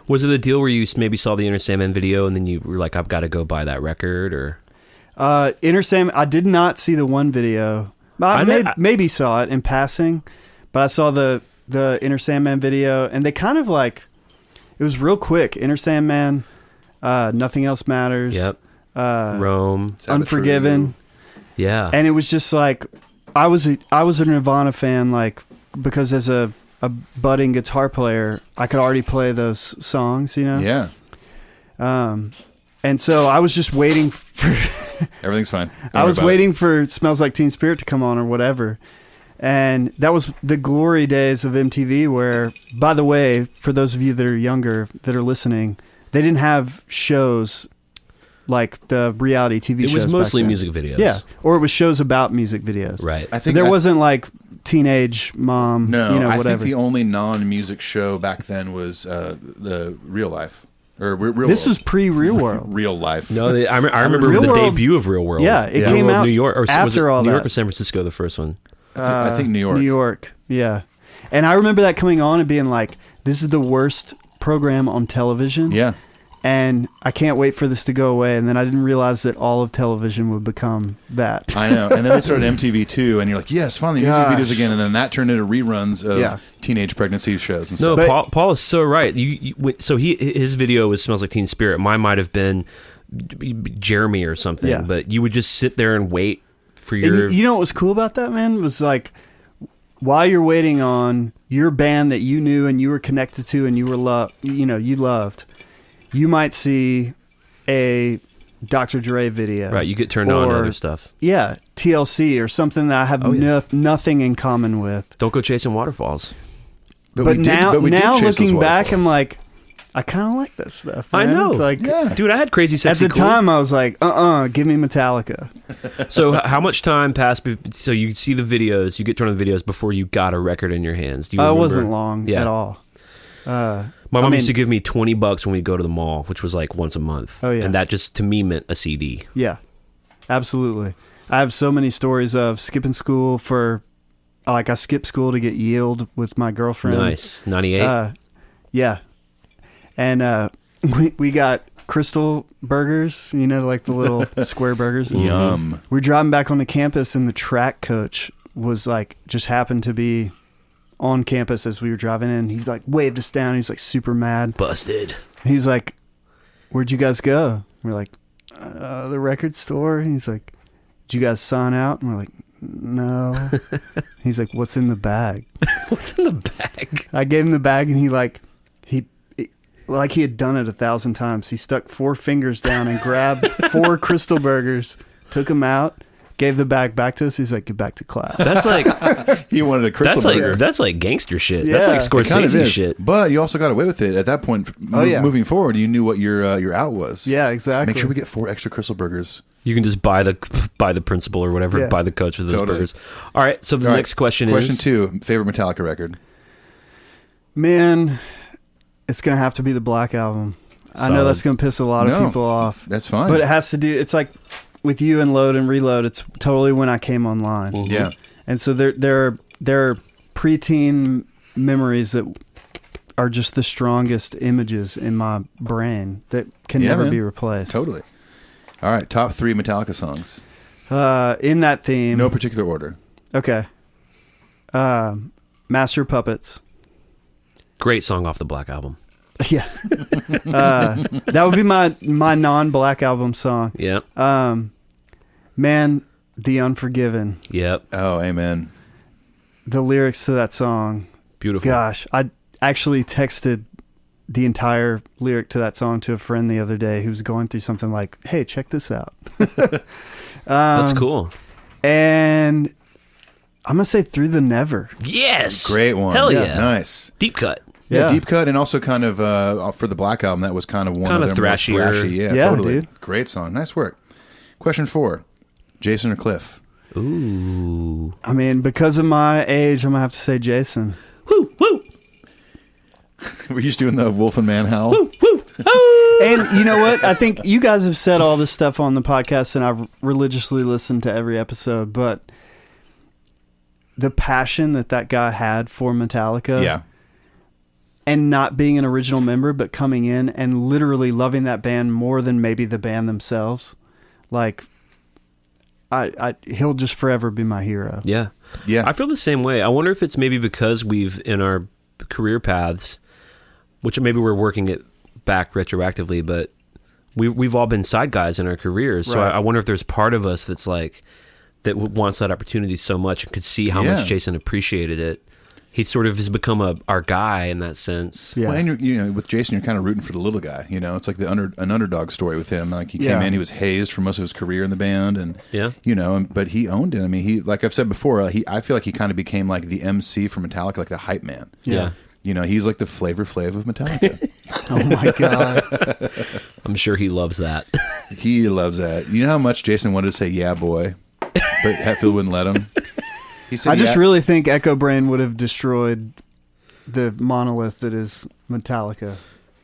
Was it the deal where you maybe saw the Inner Sandman video and then you were like, I've got to go buy that record? Or Inner Sandman, I did not see the one video. I maybe saw it in passing, but I saw the Inner Sandman video, and they kind of like, it was real quick. Inner Sandman, Nothing Else Matters. Yep. Uh, Rome. Sabbath Unforgiven. Yeah. And it was just like, I was a Nirvana fan, like, because as a budding guitar player, I could already play those songs, you know? Yeah. And so I was just waiting for, Everything's fine. Don't I worry was about it. waiting for Smells Like Teen Spirit to come on or whatever. And that was the glory days of MTV where, by the way, for those of you that are younger, that are listening, they didn't have shows like the reality TV shows. It was back mostly then. music videos. Yeah. Or it was shows about music videos. Right. I think There I- wasn't like Teenage Mom, No, you know, I whatever. think the only non-music show back then was the Real Life. Or Real This World. was pre-Real World. Real Life. No, I remember Real the World- debut of Real World. Yeah, it Yeah. Real came World out New York, or was after it all New York that. or San Francisco, the first one? I think New York. New York, yeah. And I remember that coming on and being like, this is the worst program on television. Yeah. And I can't wait for this to go away. And then I didn't realize that all of television would become that. I know. And then they started MTV2, and you're like, yes, finally, music Gosh. videos again. And then that turned into reruns of Yeah. teenage pregnancy shows and No, stuff. But- Paul is so right. So his video was "Smells Like Teen Spirit." Mine might have been Jeremy or something. Yeah. But you would just sit there and wait for And your. you know what was cool about that, man? Was like, while you're waiting on your band that you knew and you were connected to and you were you loved, you might see a Dr. Dre video. Right, you get turned on to or- other stuff. Yeah, TLC or something that I have Oh, yeah. nothing in common with. Don't go chasing waterfalls. But we did- now we did chase those looking back, waterfalls. I'm like, I kind of like that stuff. I man. know. It's like, Yeah. Dude, I had Crazy at Sexy the Cool. time, I was like, give me Metallica. So how much time passed? So you see the videos, you get turned on the videos before you got a record in your hands. Do you It remember? wasn't long Yeah. at all. My mom I used to mean- give me $20 when we go to the mall, which was like once a month. Oh, yeah. And that just to me meant a CD. Yeah, absolutely. I have so many stories of skipping school I skipped school to get Yield with my girlfriend. Nice. 98. Yeah. And we got Crystal burgers, like the little square burgers. Yum. We're driving back onto campus, and the track coach was like, just happened to be on campus as we were driving in. He's like, waved us down. He's like super mad. Busted. He's like, where'd you guys go? We're like, the record store. He's like, did you guys sign out? And we're like, no. He's like, what's in the bag? What's in the bag? I gave him the bag, and he had done it 1,000 times. He stuck 4 fingers down and grabbed 4 Crystal burgers, took them out, gave the bag back to us. He's like, get back to class. That's like He wanted a Crystal burger. that's like gangster shit. Yeah. That's like It kind of Scorsese is. shit. But you also got away with it at that point. Yeah. Moving forward, you knew what your out was. Yeah, exactly. Make sure we get 4 extra Crystal burgers. You can just buy the principal or whatever, Yeah. buy the coach with those Totally. burgers. All right, so the All right, next question is Question 2, favorite Metallica record? Man, it's going to have to be the Black Album. I know Solid. that's going to piss a lot of No, people off. That's fine. But it has to do, it's like with you and Load and Reload, it's totally when I came online. Mhm. Yeah. And so there are preteen memories that are just the strongest images in my brain that can Yeah, never man. be replaced. Totally. All right, top 3 Metallica songs. In that theme. No particular order. Okay. Master of Puppets. great song off the Black Album. Yeah. That would be my non-Black Album song. Yep. Man, The Unforgiven. Yep. Oh, amen. The lyrics to that song. Beautiful. Gosh, I actually texted the entire lyric to that song to a friend the other day who was going through something like, hey, check this out. That's cool. And I'm going to say Through the Never. Yes. Great one. Hell yeah. Nice. Deep cut. Yeah, Yeah. deep cut, and also kind of for the Black Album, that was kind of one Kind of of their more thrashier. thrashy. Yeah, Yeah, totally. dude. Great song. Nice work. Question 4, Jason or Cliff? Ooh. I mean, because of my age, I'm going to have to say Jason. Woo, woo, Were you just doing the wolf and man howl? woo. Oh. And you know what? I think you guys have said all this stuff on the podcast, and I've religiously listened to every episode, but the passion that guy had for Metallica. Yeah. And not being an original member, but coming in and literally loving that band more than maybe the band themselves. Like, he'll just forever be my hero. Yeah. Yeah. I feel the same way. I wonder if it's maybe because we've, in our career paths, which maybe we're working it back retroactively, but we've all been side guys in our careers. So Right. I wonder if there's part of us that's like, that wants that opportunity so much and could see how Yeah. much Jason appreciated it. He sort of has become our guy in that sense. Yeah. Well, and with Jason, you're kind of rooting for the little guy. It's like an underdog story with him. Like he came Yeah. in, he was hazed for most of his career in the band, and Yeah. but he owned it. I mean, he, like I've said before, I feel like he kind of became like the MC for Metallica, like the hype man. Yeah. He's like the Flavor Flav of Metallica. Oh my God. I'm sure he loves that. He loves that. You know how much Jason wanted to say "Yeah, boy," but Hetfield wouldn't let him. He said, I just "Yeah." really think Echo Brain would have destroyed the monolith that is Metallica.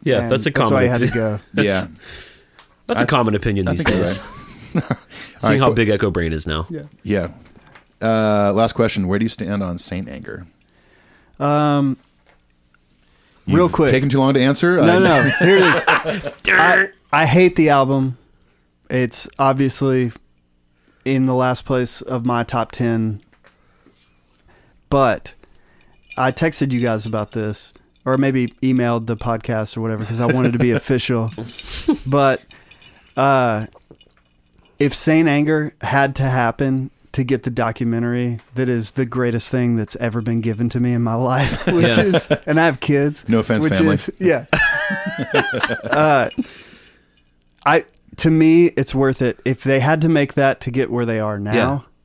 Yeah, And that's a common That's why he had to go. Yeah. That's a common opinion I these think you're days. right. Seeing right, how cool. big Echo Brain is now. Yeah. Yeah. Last question: where do you stand on Saint Anger? Real You've quick. taken too long to answer. No. Here it is. I hate the album. It's obviously in the last place of my top 10. But I texted you guys about this, or maybe emailed the podcast or whatever, because I wanted to be official. But if Saint Anger had to happen to get the documentary that is the greatest thing that's ever been given to me in my life, which Yeah. is, and I have kids. No offense, which family. is- yeah. To me, it's worth it. If they had to make that to get where they are now,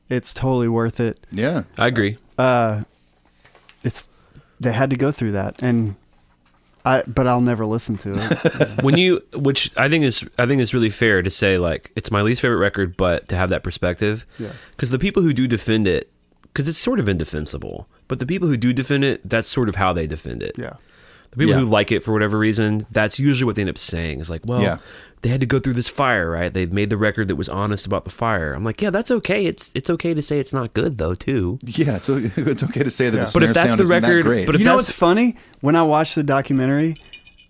Yeah. it's totally worth it. Yeah. I agree. They had to go through that, but I'll never listen to it. Which I think is really fair to say, like, it's my least favorite record, but to have that perspective. Yeah. Because the people who do defend it, because it's sort of indefensible, but the people who do defend it, that's sort of how they defend it. Yeah. The people Yeah. who like it for whatever reason, that's usually what they end up saying. Is like, well, Yeah. they had to go through this fire, right? They made the record that was honest about the fire. I'm like, yeah, that's okay. It's okay to say it's not good though, too. Yeah. It's okay to say that the But if snare that's sound the isn't that record- great. but if You know that's- what's funny? When I watched the documentary,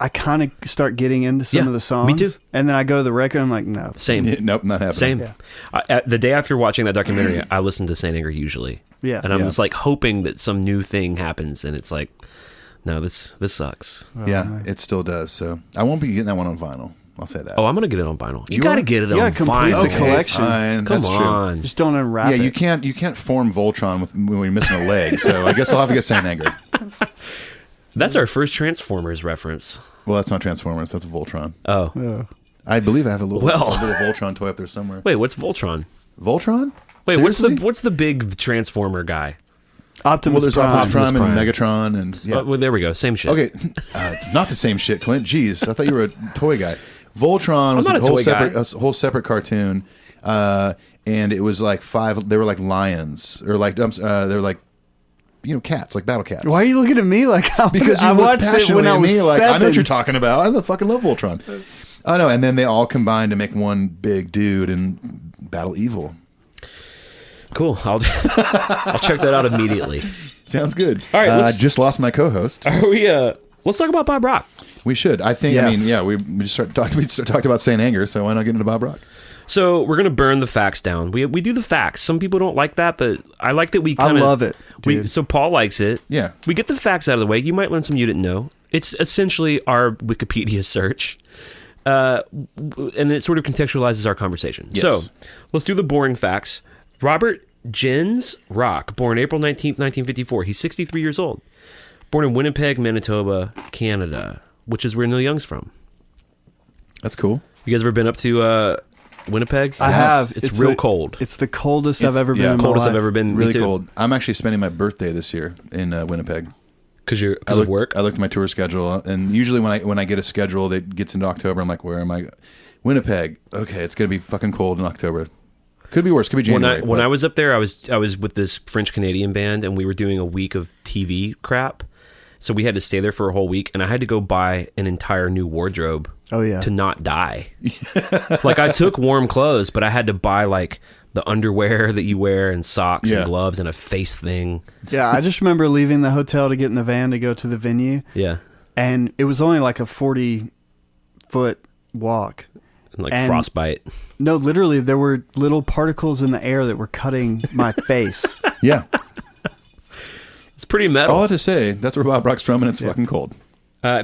I kind of start getting into some Yeah, of the songs. me too. And then I go to the record, and I'm like, no. Same. Yeah, nope, not happening. Same. Yeah. The day after watching that documentary, I listened to Saint Anger usually. Yeah. And I'm Yeah. just like hoping that some new thing happens, and it's like, no, this sucks. Yeah, it still does. So I won't be getting that one on vinyl. I'll say that. Oh, I'm gonna get it on vinyl. You You gotta are? get it Yeah, on complete vinyl. the collection. Fine. Come That's true. on. Just don't unwrap Yeah, it. you can't form Voltron when you're missing a leg. So I guess I'll have to get Saint Anger. That's our first Transformers reference. Well, that's not Transformers. That's Voltron. Oh. Yeah. I believe I have a little Well. Voltron toy up there somewhere. Wait, what's Voltron? Voltron? Wait, Seriously? what's the big Transformer guy? Well, Optimus there's Prime. Optimus Prime and Prime. Megatron and yeah. Well, there we go. Same shit. Okay, it's not the same shit, Clint. Jeez, I thought you were a toy guy. Voltron was not a a whole toy separate, guy. a whole separate cartoon, and it was like 5. They were like lions, or like they were like cats, like battle cats. Why are you looking at me like Because you I look watched it passionately when I at was me, like 7. I know what you're talking about. I fucking love Voltron. I know, and then they all combined to make one big dude and battle evil. Cool. I'll check that out immediately. Sounds good. All right, I let's- just lost my co-host. Are we? Let's talk about Bob Rock. We should. I think. Yes. I mean, yeah. We just talked about Saint Anger, so why not get into Bob Rock? So we're gonna burn the facts down. We do the facts. Some people don't like that, but I like that we I kind of love it, dude. So Paul likes it. Yeah. We get the facts out of the way. You might learn some you didn't know. It's essentially our Wikipedia search, and then it sort of contextualizes our conversation. Yes. So let's do the boring facts. Robert Jens Rock, born April 19th, 1954. He's 63 years old. Born in Winnipeg, Manitoba, Canada, which is where Neil Young's from. That's cool. You guys ever been up to Winnipeg? I have. It's real cold. It's the coldest I've ever been in my Coldest life. I've ever been. Really cold. I'm actually spending my birthday this year in Winnipeg. Because I of work? I looked at my tour schedule, and usually when I get a schedule that gets into October, I'm like, where am I? Winnipeg. Okay, it's gonna be fucking cold in October. Could be worse. Could be January. When I was up there, I was with this French Canadian band, and we were doing a week of TV crap. So we had to stay there for a whole week, and I had to go buy an entire new wardrobe. Oh, yeah. To not die. Like I took warm clothes, but I had to buy like the underwear that you wear and socks Yeah. and gloves and a face thing. Yeah, I just remember leaving the hotel to get in the van to go to the venue, Yeah. and it was only like a 40-foot walk. And like And- frostbite. No, literally, there were little particles in the air that were cutting my face. yeah. It's pretty metal. All I have to say, that's where Bob Rock's from, and it's fucking cold.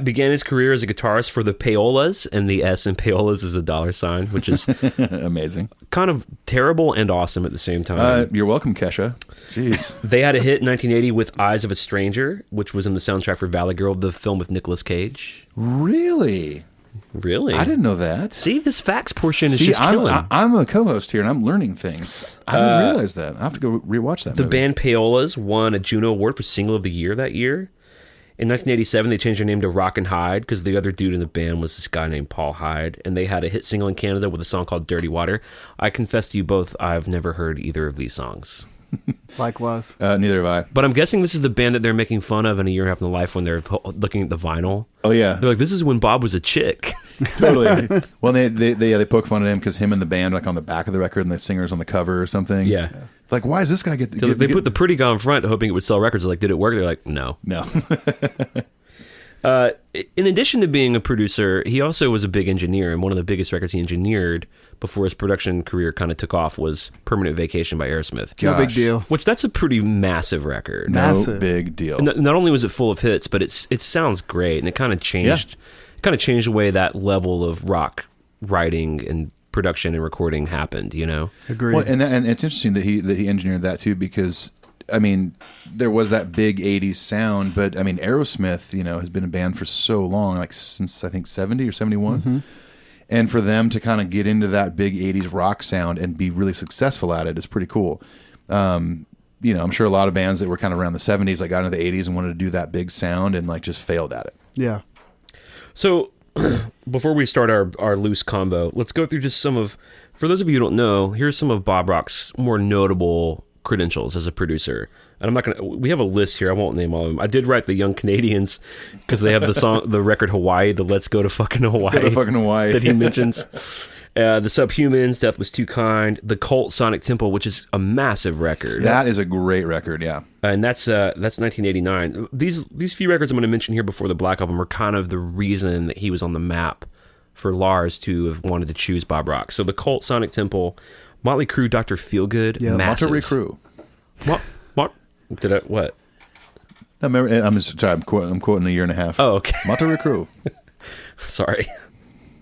Began his career as a guitarist for the Payolas, and the S in Payolas is a $sign, which is Amazing. kind of terrible and awesome at the same time. You're welcome, Kesha. Jeez. They had a hit in 1980 with Eyes of a Stranger, which was in the soundtrack for Valley Girl, the film with Nicolas Cage. Really? Really? I didn't know that. See, this facts portion is See, just killing. I'm a co-host here, and I'm learning things. I didn't realize that. I have to go rewatch that The movie. band Payolas won a Juno Award for Single of the Year that year. In 1987, they changed their name to Rock and Hyde because the other dude in the band was this guy named Paul Hyde, and they had a hit single in Canada with a song called Dirty Water. I confess to you both, I've never heard either of these songs. Likewise. Neither have I. But I'm guessing this is the band that they're making fun of in A Year and a Half in the Life when they're looking at the vinyl. Oh yeah, They're like, this is when Bob was a chick. totally. Well, they poke fun at him because him and the band like on the back of the record, and the singer's on the cover or something. Yeah. Like, why does this guy get? So they put the pretty guy on front hoping it would sell records. They're like, did it work? They're like, no. no. In addition to being a producer, he also was a big engineer, and one of the biggest records he engineered before his production career kind of took off was Permanent Vacation by Aerosmith. No big Gosh. deal. Which that's a pretty massive record. No Massive. big deal. Not only was it full of hits, but it sounds great, and it kind of changed the way that level of rock writing and production and recording happened. You know, Agreed. Well, and it's interesting that he engineered that too, because I mean, there was that big '80s sound, but I mean, Aerosmith, has been a band for so long, like since I think '70 or '71. Mm-hmm. And for them to kind of get into that big '80s rock sound and be really successful at it is pretty cool. I'm sure a lot of bands that were kind of around the '70s, like got into the '80s and wanted to do that big sound and like just failed at it. yeah. So, before we start our loose combo, let's go through just for those of you who don't know, here's some of Bob Rock's more notable credentials as a producer. And we have a list here. I won't name all of them. I did write the Young Canadians because they have the record Hawaii, the Let's Go to Fucking Hawaii. Go to fucking Hawaii. that he mentions. The Subhumans, Death Was Too Kind, The Cult, Sonic Temple, which is a massive record. That is a great record, yeah. And that's 1989. These few records I'm going to mention here before the Black Album are kind of the reason that he was on the map for Lars to have wanted to choose Bob Rock. So The Cult, Sonic Temple, Motley Crue, Dr. Feelgood, massive. Motley Crue. What? Did I, what? No, remember, I'm quoting the year and a half. Oh, okay. Motley Crue. Sorry.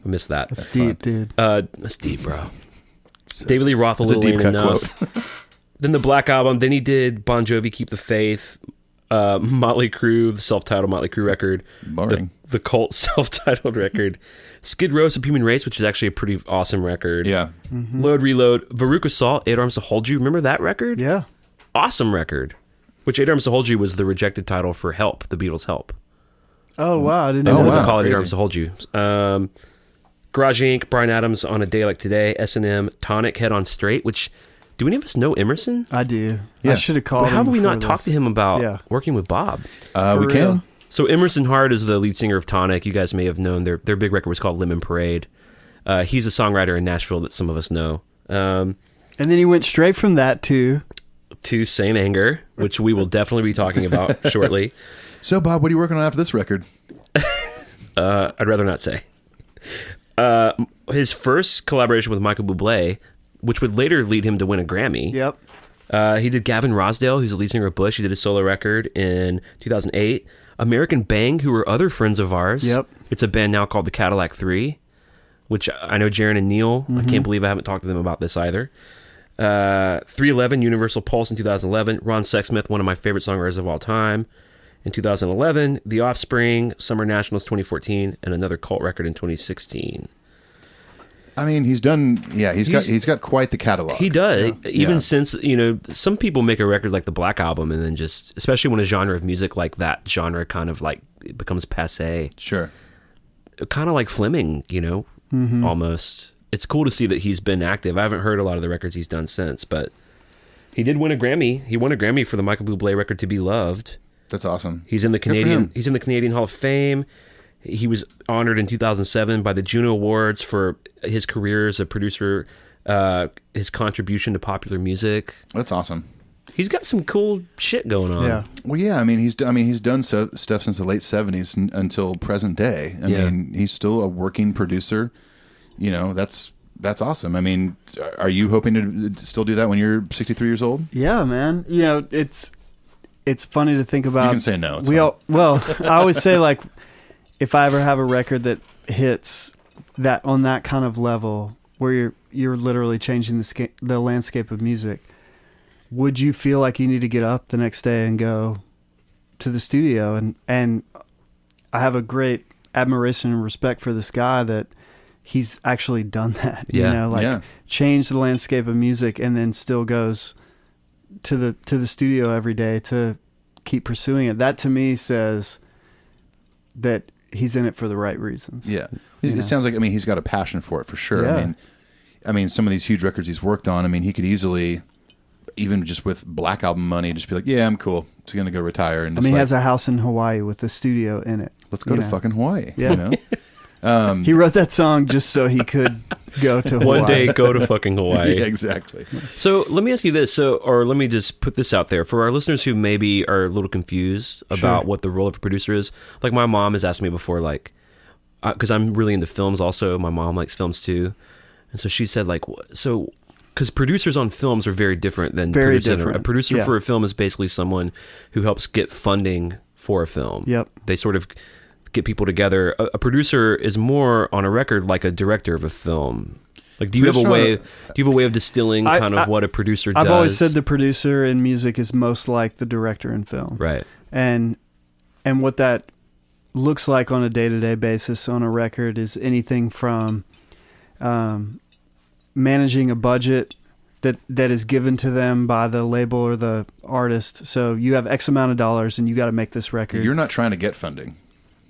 I missed that. That's deep, dude. That's deep, bro. David Lee Roth, A It's a Little deep Ain't cut Enough. quote. Then the Black Album. Then he did Bon Jovi, Keep the Faith, Motley Crue, the self-titled Motley Crue record. Boring. The Cult self-titled record. Skid Row, Subhuman Race, which is actually a pretty awesome record. Yeah. Load, Reload, Veruca Salt, Eight Arms to Hold You. Remember that record? Yeah. Awesome record. Which Eight Arms to Hold You was the rejected title for Help, the Beatles' Help. Oh, wow. I didn't Oh, know wow. that. Call it Eight Crazy. Arms to Hold You. Garage Inc., Bryan Adams, On a Day Like Today, S&M, Tonic, Head on Straight, which, do any of us know Emerson? I do. Yeah. I should have called How have him we not before talked this. to him about Yeah. working with Bob? We For real. can. So Emerson Hart is the lead singer of Tonic. You guys may have known their big record was called Lemon Parade. He's a songwriter in Nashville that some of us know. And then he went straight from that to... To Saint Anger, which we will definitely be talking about shortly. So, Bob, what are you working on after this record? I'd rather not say. His first collaboration with Michael Bublé, which would later lead him to win a Grammy. Yep. He did Gavin Rossdale, who's the lead singer of Bush. He did a solo record in 2008. American Bang, who were other friends of ours. Yep. It's a band now called the Cadillac 3, which I know Jaron and Neil. I can't believe I haven't talked to them about this either. 311, Universal Pulse in 2011. Ron Sexsmith, one of my favorite songwriters of all time, in 2011. The Offspring, Summer Nationals 2014, and another Cult record in 2016. I mean, he's done. Yeah, he's got quite the catalog. He does. Even Yeah. since, some people make a record like the Black Album and then just, especially when a genre of music like that genre kind of like it becomes passé. Sure. Kind of like Fleming, almost. It's cool to see that he's been active. I haven't heard a lot of the records he's done since, but he did win a Grammy. He won a Grammy for the Michael Bublé record To Be Loved. That's awesome. He's in the Good for Canadian. him. He's in the Canadian Hall of Fame. He was honored in 2007 by the Juno Awards for his career as a producer, his contribution to popular music. That's awesome. He's got some cool shit going on. Yeah. Well, yeah. I mean, he's done stuff since the late '70s until present day. I mean, he's still a working producer. That's awesome. I mean, are you hoping to still do that when you're 63 years old? Yeah, man. It's funny to think about. You can say no. It's We fine. all, I always say, like, if I ever have a record that hits that on that kind of level where you're literally changing the landscape of music, would you feel like you need to get up the next day and go to the studio? And I have a great admiration and respect for this guy that he's actually done that. Yeah. Changed the landscape of music and then still goes to the studio every day to keep pursuing it. That to me says that he's in it for the right reasons. Yeah. It sounds like, he's got a passion for it for sure. Yeah. I mean, some of these huge records he's worked on, he could easily, even just with Black Album money, just be like, yeah, I'm cool. Just going to go retire. And just He has a house in Hawaii with a studio in it. let's go to fucking Hawaii. Yeah. He wrote that song just so he could go to Hawaii. One day, go to fucking Hawaii. Yeah, exactly. So let me ask you this. Or let me just put this out there for our listeners who maybe are a little confused about what the role of a producer is. Like my mom has asked me before, like, because I'm really into films also. My mom likes films too. And so she said, like, so, because producers on films are very different than Very producing. different. A producer Yeah. for a film is basically someone who helps get funding for a film. Yep. They sort of get people together. A producer is more on a record like a director of a film. Like, do you have a way of distilling kind of what a producer does? I've always said the producer in music is most like the director in film. Right. And what that looks like on a day-to-day basis on a record is anything from managing a budget that is given to them by the label or the artist. So you have X amount of dollars and you got to make this record. You're not trying to get funding.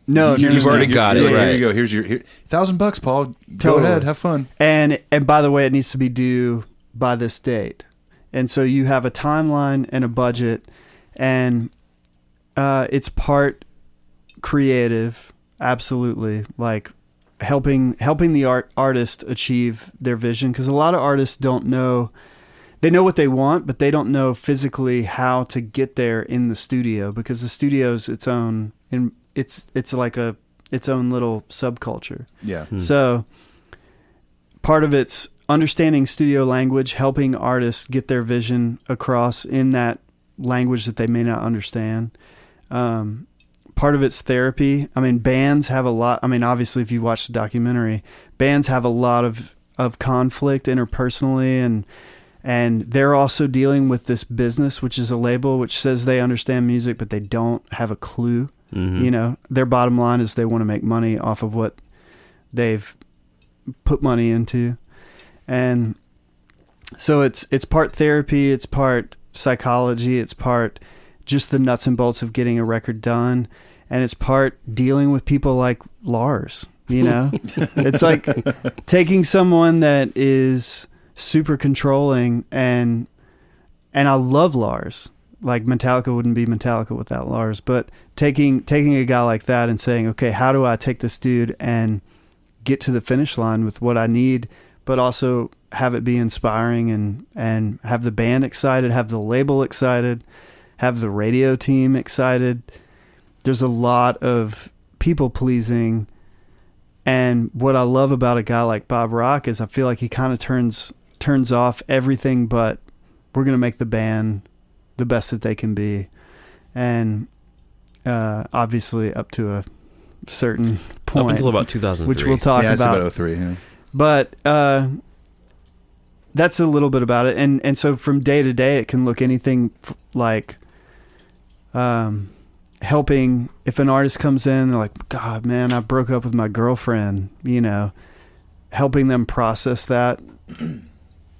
No, You've already got it, Here right. you go. Here's your $1,000, Paul. Go Totally. ahead, have fun. And by the way, it needs to be due by this date. And so you have a timeline and a budget, and it's part creative, absolutely. Like helping the artist achieve their vision, because a lot of artists don't know. They know what they want, but they don't know physically how to get there in the studio, because the studio's its own, and it's like its own little subculture. Yeah. So part of it's understanding studio language, helping artists get their vision across in that language that they may not understand. Part of it's therapy. I mean, bands have a lot. I mean, obviously, if you watch the documentary, bands have a lot of conflict interpersonally, and they're also dealing with this business, which is a label which says they understand music, but they don't have a clue. Mm-hmm. You know, their bottom line is they want to make money off of what they've put money into. And so it's part therapy, it's part psychology, it's part just the nuts and bolts of getting a record done, and it's part dealing with people like Lars, you know? It's like taking someone that is super controlling, and I love Lars. Like, Metallica wouldn't be Metallica without Lars, but taking a guy like that and saying, okay, how do I take this dude and get to the finish line with what I need, but also have it be inspiring, and have the band excited, have the label excited, have the radio team excited. There's a lot of people pleasing. And what I love about a guy like Bob Rock is I feel like he kind of turns off everything, but we're going to make the band the best that they can be. And obviously up to a certain point. Up until about 2003. Which we'll talk Yeah, it's about. about 03. Yeah. But that's a little bit about it. And so from day to day, it can look anything like helping. If an artist comes in, they're like, God, man, I broke up with my girlfriend, you know, helping them process that.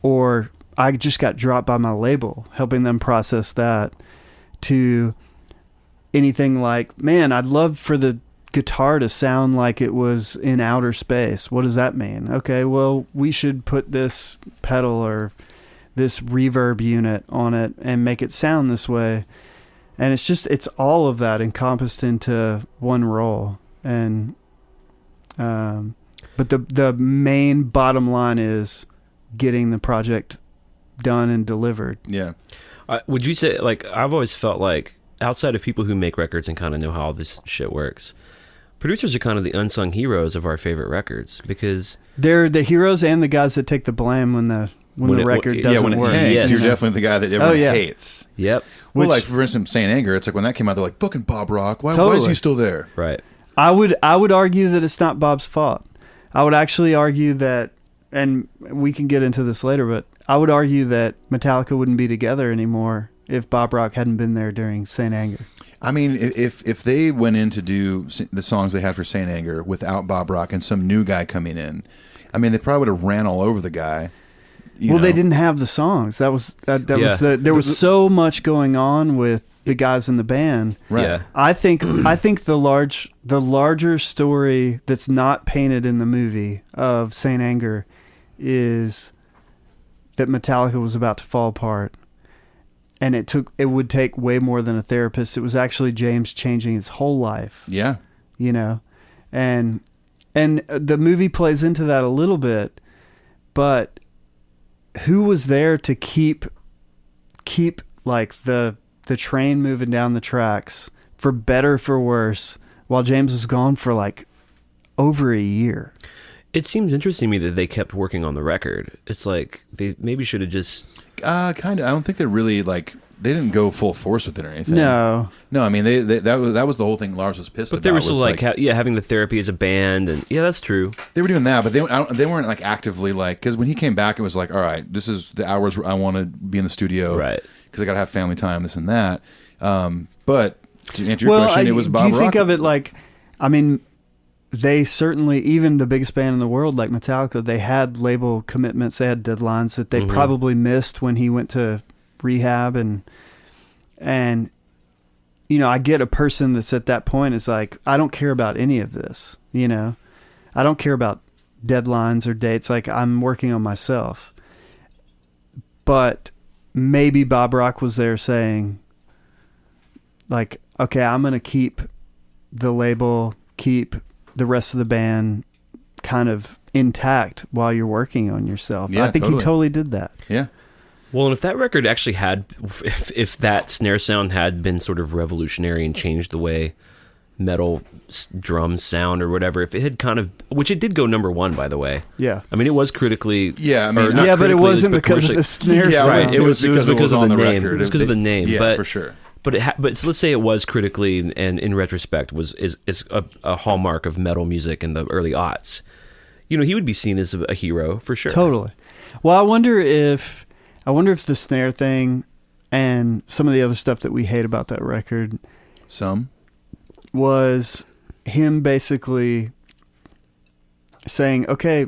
Or I just got dropped by my label, helping them process that, to anything like, man, I'd love for the guitar to sound like it was in outer space. What does that mean? Okay, well, we should put this pedal or this reverb unit on it and make it sound this way. And it's all of that encompassed into one role. And but the main bottom line is getting the project done and delivered. Yeah. Would you say, like, I've always felt like, outside of people who make records and kind of know how all this shit works, producers are kind of the unsung heroes of our favorite records, because they're the heroes and the guys that take the blame when the record doesn't when it work. tanks, Yes. you're definitely the guy that everyone yeah. hates. Yep. Well, Which- like, for instance, Saint Anger, it's like when that came out, they're like, booking Bob Rock. Why is Totally. he still there? Right. I would argue that it's not Bob's fault. I would actually argue that, and we can get into this later, but I would argue that Metallica wouldn't be together anymore if Bob Rock hadn't been there during Saint Anger. I mean, if they went in to do the songs they had for Saint Anger without Bob Rock and some new guy coming in, I mean, they probably would have ran all over the guy. You know? They didn't have the songs. That was Yeah. there was so much going on with the guys in the band. Right. Yeah. I think the larger story that's not painted in the movie of Saint Anger is that Metallica was about to fall apart, and it would take way more than a therapist. It was actually James changing his whole life. Yeah. You know, and the movie plays into that a little bit, but who was there to keep like the train moving down the tracks, for better for worse, while James was gone for like over a year? It seems interesting to me that they kept working on the record. It's like they maybe should have just... Kind of. I don't think they're really, like, they didn't go full force with it or anything. No. No, I mean, that was the whole thing Lars was pissed about. But they were still was, like having the therapy as a band, and yeah, that's true. they were doing that, but they weren't, like, actively, like, because when he came back, it was like, all right, this is the hours where I want to be in the studio. Right. Because I got to have family time, this and that. But to answer your question, it was Bob Rock. Do you think of it like, I mean, they certainly, even the biggest band in the world like Metallica, they had label commitments, they had deadlines that they probably missed when he went to rehab, and you know, I get a person that's at that point is like, I don't care about any of this, you know, I don't care about deadlines or dates, like I'm working on myself. But maybe Bob Rock was there saying, like, okay, I'm going to keep the label, keep the rest of the band kind of intact while you're working on yourself. Yeah, I think he totally did that. Yeah. Well, and if that record actually had, if that snare sound had been sort of revolutionary and changed the way metal drums sound or whatever, if it had kind of, which it did go number one, by the way. Yeah. I mean, it was critically. Yeah, I mean, yeah, but it wasn't because of the snare sound. Right, it was because of the name. Record. It was because of the name. Yeah, but, for sure. But so let's say it was critically and in retrospect is a hallmark of metal music in the early aughts. You know, he would be seen as a hero for sure. Totally. Well, I wonder if the snare thing and some of the other stuff that we hate about that record was him basically saying, okay,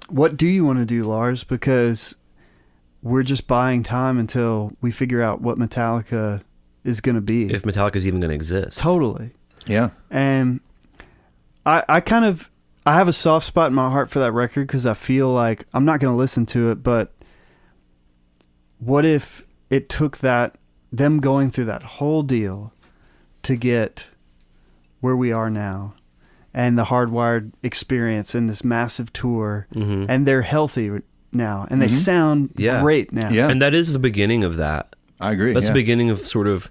what do you want to do, Lars? Because we're just buying time until we figure out what Metallica is going to be. If Metallica's even going to exist. Totally. Yeah. And I have a soft spot in my heart for that record because I feel like I'm not going to listen to it, but what if it took them going through that whole deal to get where we are now and the Hardwired experience and this massive tour, and they're healthy now and they sound great now. Yeah. And that is the beginning of that. I agree. That's the beginning of sort of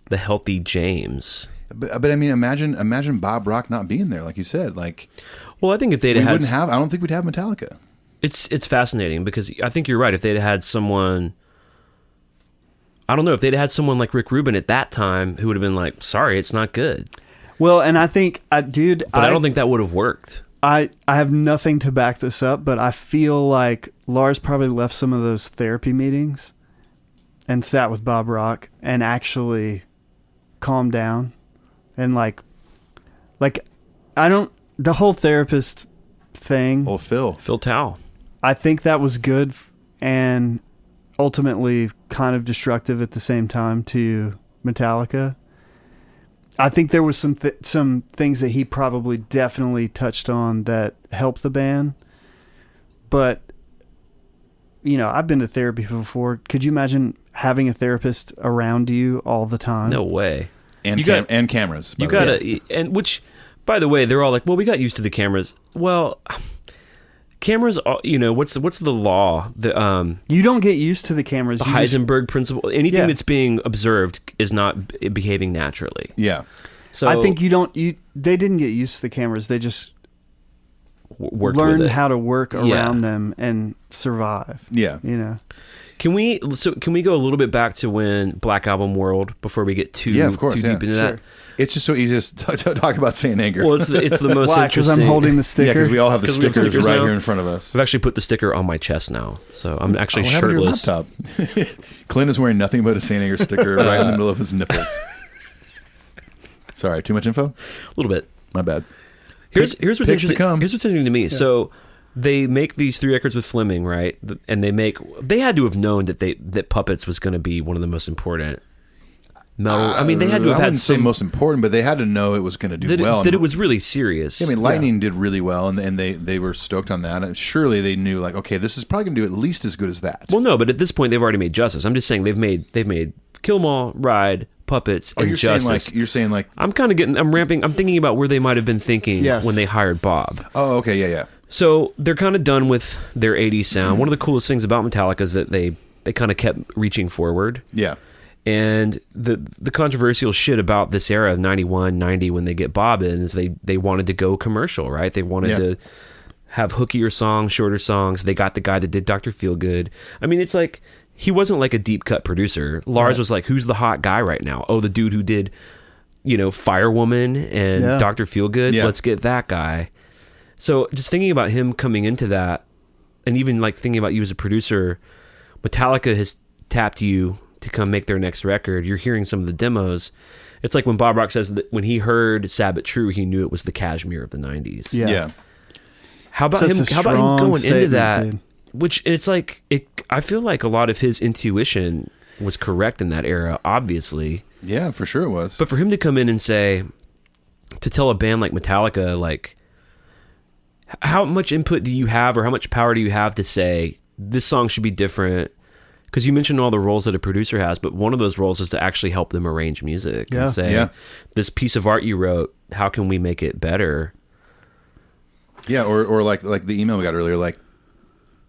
the healthy James. But I mean, imagine Bob Rock not being there, like you said. Like, well, I think if they'd I had, don't think we'd have Metallica. It's fascinating because I think you're right. If they'd had someone, I don't know, if they'd had someone like Rick Rubin at that time who would have been like, sorry, it's not good. Well, and I think, I don't think that would have worked. I have nothing to back this up, but I feel like Lars probably left some of those therapy meetings and sat with Bob Rock and actually calmed down. And like the whole therapist thing. Oh, Phil Tao. I think that was good and ultimately kind of destructive at the same time to Metallica. I think there was some things that he probably definitely touched on that helped the band. But, you know, I've been to therapy before. Could you imagine having a therapist around you all the time? No way. And cameras. You gotta, and which, by the way, they're all like, well, we got used to the cameras. Well, cameras, you know, what's the law? You don't get used to the cameras. The Heisenberg principle. Anything that's being observed is not behaving naturally. Yeah. So I think they didn't get used to the cameras. They just learned how to work around them and survive. Yeah. You know. Can we go a little bit back to when Black Album World before we get too deep into that? It's just so easy to talk about Saint Anger. Well, it's the most Why? interesting. Because I'm holding the sticker. Yeah, because we all have the stickers right now. here in front of us. I've actually put the sticker on my chest now, so I'm actually What happened to your shirtless. laptop? Clint is wearing nothing but a Saint Anger sticker right in the middle of his nipples. Sorry, too much info? A little bit. My bad. Here's what's interesting. To come. Here's what's interesting to me. Yeah. So they make these 3 records with Fleming, right? And they had to have known that Puppets was going to be one of the most important metal. I mean, they had to have had say most important, but they had to know it was going to do well. That it was really serious. Yeah, I mean, Lightning did really well, and they were stoked on that. And surely they knew, like, okay, this is probably going to do at least as good as that. Well, no, but at this point they've already made Justice. I'm just saying they've made Kill 'Em All, Ride, Puppets, and Justice. You're saying like I'm thinking about where they might have been thinking when they hired Bob. Oh, okay, yeah. So they're kind of done with their 80s sound. One of the coolest things about Metallica is that they kind of kept reaching forward. Yeah. And the controversial shit about this era of 91, 90 when they get Bob in is they wanted to go commercial, right? They wanted to have hookier songs, shorter songs. They got the guy that did Dr. Feelgood. I mean, it's like he wasn't like a deep cut producer. Lars was like, who's the hot guy right now? Oh, the dude who did, Firewoman and Dr. Feelgood. Yeah. Let's get that guy. So just thinking about him coming into that, and even like thinking about you as a producer, Metallica has tapped you to come make their next record. You're hearing some of the demos. It's like when Bob Rock says that when he heard Sabbath True, he knew it was the Kashmir of the 90s. Yeah. How about him going into that? Dude. Which it's like I feel like a lot of his intuition was correct in that era, obviously. Yeah, for sure it was. But for him to come in and say, to tell a band like Metallica, like, how much input do you have or how much power do you have to say this song should be different? Because you mentioned all the roles that a producer has, but one of those roles is to actually help them arrange music and say, this piece of art you wrote, how can we make it better? Yeah, or like the email we got earlier, like,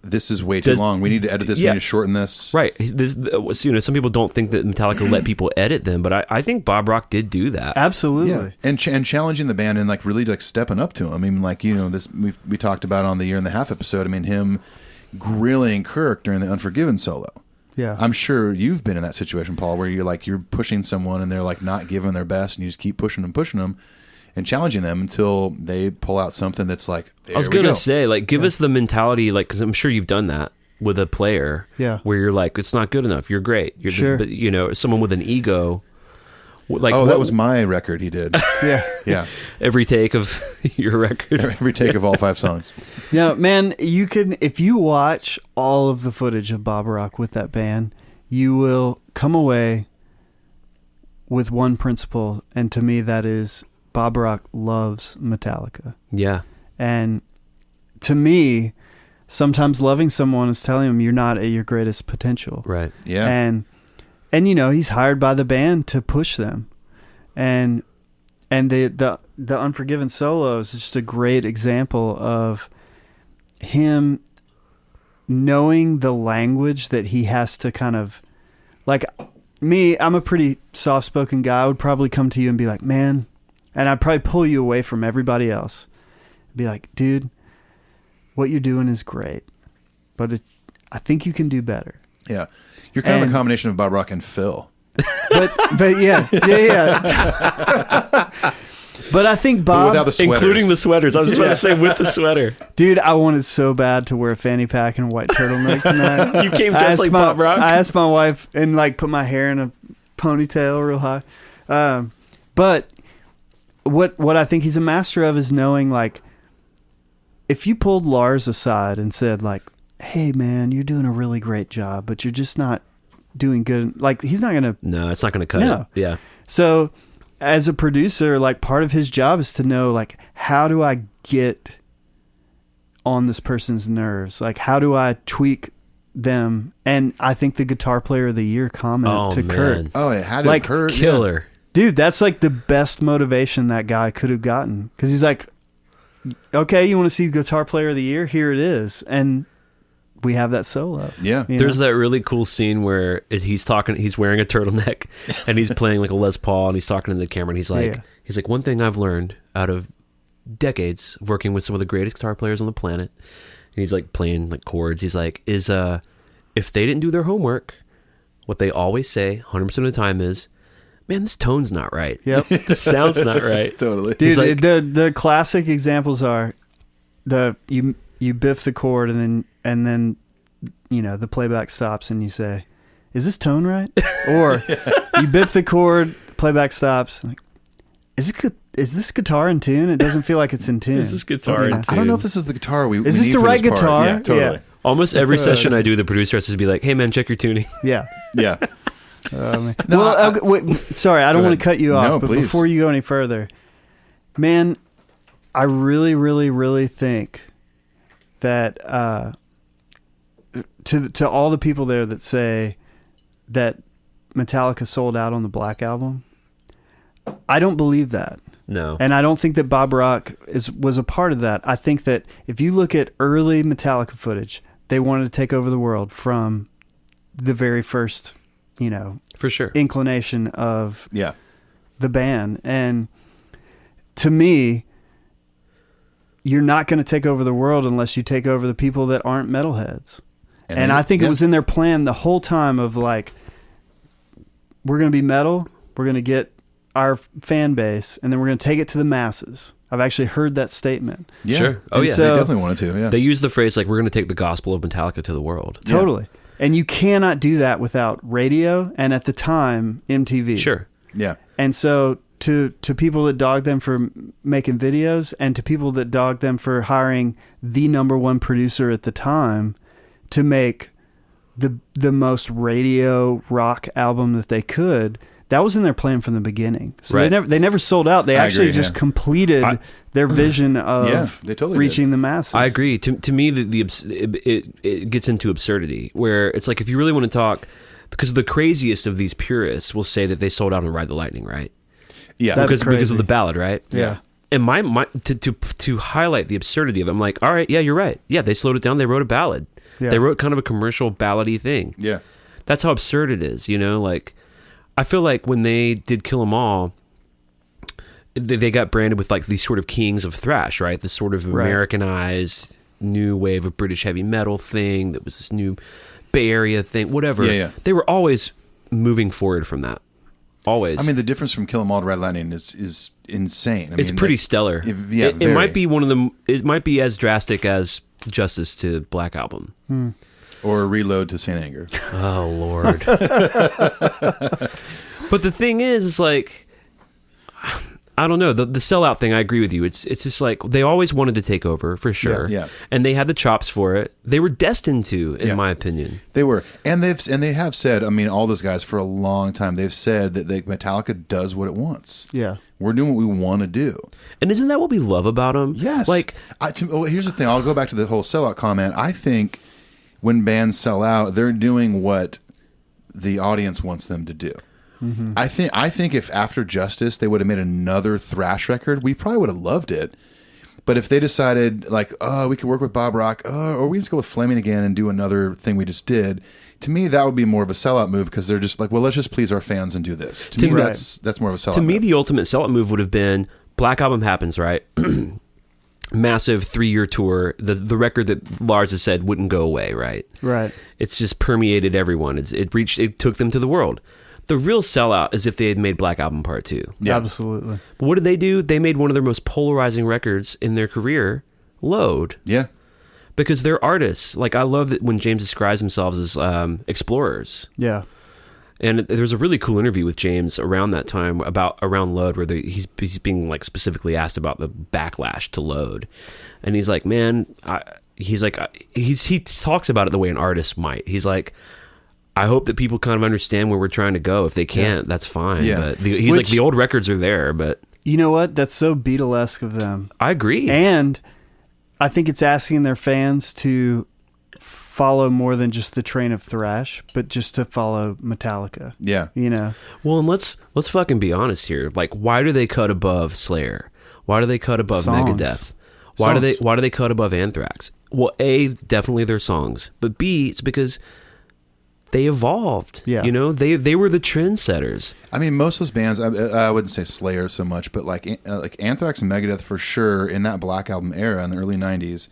this is way too long. We need to edit this. We need to shorten this. Right. Some people don't think that Metallica let people edit them, but I think Bob Rock did do that. Absolutely. Yeah. And challenging the band and like really like stepping up to him. I mean, like, this we talked about on the Year and a Half episode. I mean, him grilling Kirk during the Unforgiven solo. Yeah. I'm sure you've been in that situation, Paul, where you're pushing someone and they're like not giving their best, and you just keep pushing them and challenging them until they pull out something that's like, there I was going to say, like, give us the mentality, like, because I'm sure you've done that with a player, where you're like, it's not good enough. You're great. You're sure. But, someone with an ego. Like, that was my record he did. Yeah. Every take of your record. Every take of all 5 songs. Yeah, man, you can, if you watch all of the footage of Bob Rock with that band, you will come away with one principle, and to me that is Bob Rock loves Metallica. Yeah. And to me, sometimes loving someone is telling them you're not at your greatest potential. Right. Yeah. And he's hired by the band to push them. And the Unforgiven solo is just a great example of him knowing the language that he has to kind of, like me, I'm a pretty soft-spoken guy. I would probably come to you and be like, man, and I'd probably pull you away from everybody else. Be like, dude, what you're doing is great, but I think you can do better. Yeah. You're kind of a combination of Bob Rock and Phil. But yeah. But I think Bob, without the sweaters. Including the sweaters. I was just about to say with the sweater. Dude, I wanted so bad to wear a fanny pack and a white turtleneck tonight. You came dressed like Bob Rock? I asked my wife and like put my hair in a ponytail real high. But what I think he's a master of is knowing, like, if you pulled Lars aside and said, like, hey man, you're doing a really great job, but you're just not doing good. Like, he's not going to. No, it's not going to cut it. Yeah. So as a producer, like, part of his job is to know, like, how do I get on this person's nerves? Like, how do I tweak them? And I think the Guitar Player of the Year comment to Kurt. Oh, it had to like, hurt. Killer. Dude, that's like the best motivation that guy could have gotten. Because he's like, okay, you want to see Guitar Player of the Year? Here it is. And we have that solo. Yeah. There's that really cool scene where he's wearing a turtleneck and he's playing like a Les Paul, and he's talking to the camera, and he's like, one thing I've learned out of decades of working with some of the greatest guitar players on the planet, and he's like playing like chords, he's like, is if they didn't do their homework, what they always say 100% of the time is, man, this tone's not right. Yep. This sound's not right. Totally. Dude, like, the classic examples are you biff the chord and then the playback stops and you say, is this tone right? Or you biff the chord, the playback stops, like, is this guitar in tune? It doesn't feel like it's in tune. Is this guitar in tune? I don't know if this is the guitar we Is we this need the for right this part. guitar? Yeah, totally. Yeah. Almost every session I do, the producer has to be like, hey man, check your tuning. Yeah. Yeah. Man. No, well, wait, sorry, I don't want to cut you off, No, but please. before you go any further, man, I really, really, really think that to all the people there that say that Metallica sold out on the Black Album, I don't believe that. No. And I don't think that Bob Rock was a part of that. I think that if you look at early Metallica footage, they wanted to take over the world from the very first, for sure, inclination of Yeah. the band. And to me, you're not going to take over the world unless you take over the people that aren't metalheads. And I think it was in their plan the whole time of like, we're going to be metal, we're going to get our fan base, and then we're going to take it to the masses. I've actually heard that statement. Yeah. Sure. Oh, And yeah. They So- definitely wanted to. Yeah. They use the phrase like, we're going to take the gospel of Metallica to the world. Totally. And you cannot do that without radio and, at the time, MTV. Sure. Yeah. And so to people that dog them for making videos, and to people that dog them for hiring the number one producer at the time to make the most radio rock album that they could, that was in their plan from the beginning. So Right. they never sold out. They I actually agree, just yeah. completed their vision of they totally reaching the masses. I agree. To me, it gets into absurdity, where it's like, if you really want to talk, because the craziest of these purists will say that they sold out on Ride the Lightning, right? Yeah. That's because crazy. of the ballad, right? Yeah. And to highlight the absurdity of it, I'm like, all right, yeah, you're right. Yeah, they slowed it down. They wrote a ballad. Yeah. They wrote kind of a commercial ballady thing. Yeah. That's how absurd it is, you know? Like, I feel like when they did Kill 'Em All, they got branded with like these sort of kings of thrash, right? This sort of Americanized new wave of British heavy metal thing that was this new Bay Area thing, whatever. Yeah. They were always moving forward from that. Always. I mean, the difference from Kill 'Em All to Red Lightning is insane. It's pretty stellar. It might be one of them. It might be as drastic as Justice to Black Album. Or Reload to Saint Anger. Oh, Lord. But the thing is like, I don't know. The sellout thing, I agree with you. It's just like they always wanted to take over, for sure. Yeah. And they had the chops for it. They were destined to, in my opinion. They were. And they have said, I mean, all those guys for a long time, they've said that Metallica does what it wants. Yeah. We're doing what we want to do. And isn't that what we love about them? Yes. Like, here's the thing. I'll go back to the whole sellout comment. I think when bands sell out, they're doing what the audience wants them to do. Mm-hmm. I think if after Justice they would have made another thrash record, we probably would have loved it. But if they decided like, oh, we could work with Bob Rock, or we just go with Fleming again and do another thing we just did, to me that would be more of a sellout move because they're just like, well, let's just please our fans and do this. To me, that's more of a sellout. To me, move. the ultimate sellout move would have been Black Album happens, right? Massive 3-year tour. The record that Lars has said wouldn't go away, right? Right. It's just permeated everyone. It took them to the world. The real sellout is if they had made Black Album Part 2. Yeah. Absolutely. But what did they do? They made one of their most polarizing records in their career, Load. Yeah. Because they're artists. Like, I love that when James describes themselves as explorers. Yeah. And there's a really cool interview with James around that time around Load where he's being like specifically asked about the backlash to Load. And he's like, man, he talks about it the way an artist might. He's like, I hope that people kind of understand where we're trying to go. If they can't, that's fine. Yeah. But he's like, the old records are there, but... You know what? That's so Beatlesque of them. I agree. And I think it's asking their fans to follow more than just the train of thrash, but just to follow Metallica. Yeah. You know? Well, and let's fucking be honest here. Like, why do they cut above Slayer? Why do they cut above Songs. Megadeth? Why do they cut above Anthrax? Well, A, definitely their songs. But B, it's because... they evolved. Yeah. You know, they were the trendsetters. I mean, most of those bands, I wouldn't say Slayer so much, but like Anthrax and Megadeth for sure in that Black Album era in the early 90s,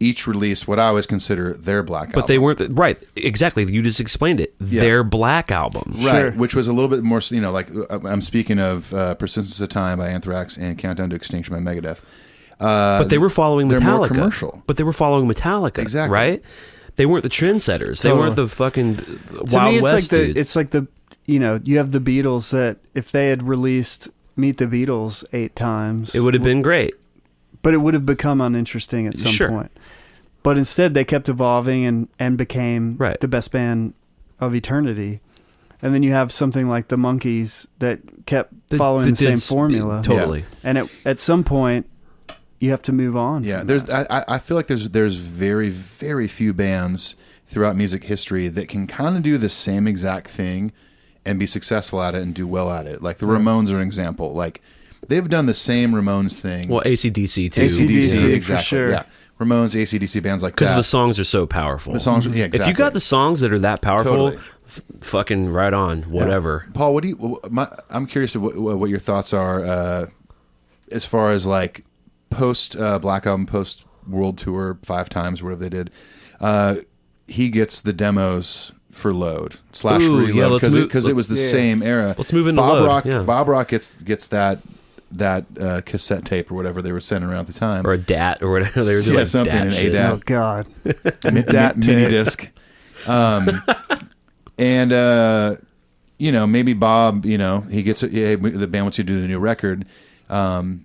each released what I always consider their Black Album. But they weren't, right, exactly. You just explained it. Yeah. Their Black Album. Right, Sure. which was a little bit more, you know, like I'm speaking of Persistence of Time by Anthrax and Countdown to Extinction by Megadeth. But they were following Metallica. They're more commercial. But they were following Metallica. Exactly. Right? They weren't the trendsetters. They weren't the fucking Wild To me, it's West like dudes. it's like you know, you have the Beatles that if they had released Meet the Beatles 8 times, it would have been great. but it would have become uninteresting at some Sure. point. But instead, they kept evolving and became Right. the best band of eternity. And then you have something like the Monkees that kept following the same formula. Totally. And at some point, you have to move on. Yeah, from there's. that. I feel like there's very, very few bands throughout music history that can kind of do the same exact thing and be successful at it and do well at it. Like the Ramones are an example. Like they've done the same Ramones thing. Well, AC/DC too. AC/DC. AC/DC, for exactly. sure. Yeah, Ramones, AC/DC bands like that. Because the songs are so powerful. The songs, yeah, exactly. If you got the songs that are that powerful, Totally. fucking right on, whatever. Paul, what do you? I'm curious what your thoughts are as far as like post Black Album, post World Tour 5 times, whatever they did. He gets the demos for Load / Ooh, yeah, Reload let's move- because it was the same era. Let's move into Bob Load, Rock. yeah. Bob Rock gets that cassette tape or whatever they were sending around at the time, Or a DAT or whatever. They were doing Yeah, like something, DAT an shit. ADAT. Oh, God. that mini disc. And you know, maybe Bob, you know, he gets it. Yeah, the band wants you to do the new record.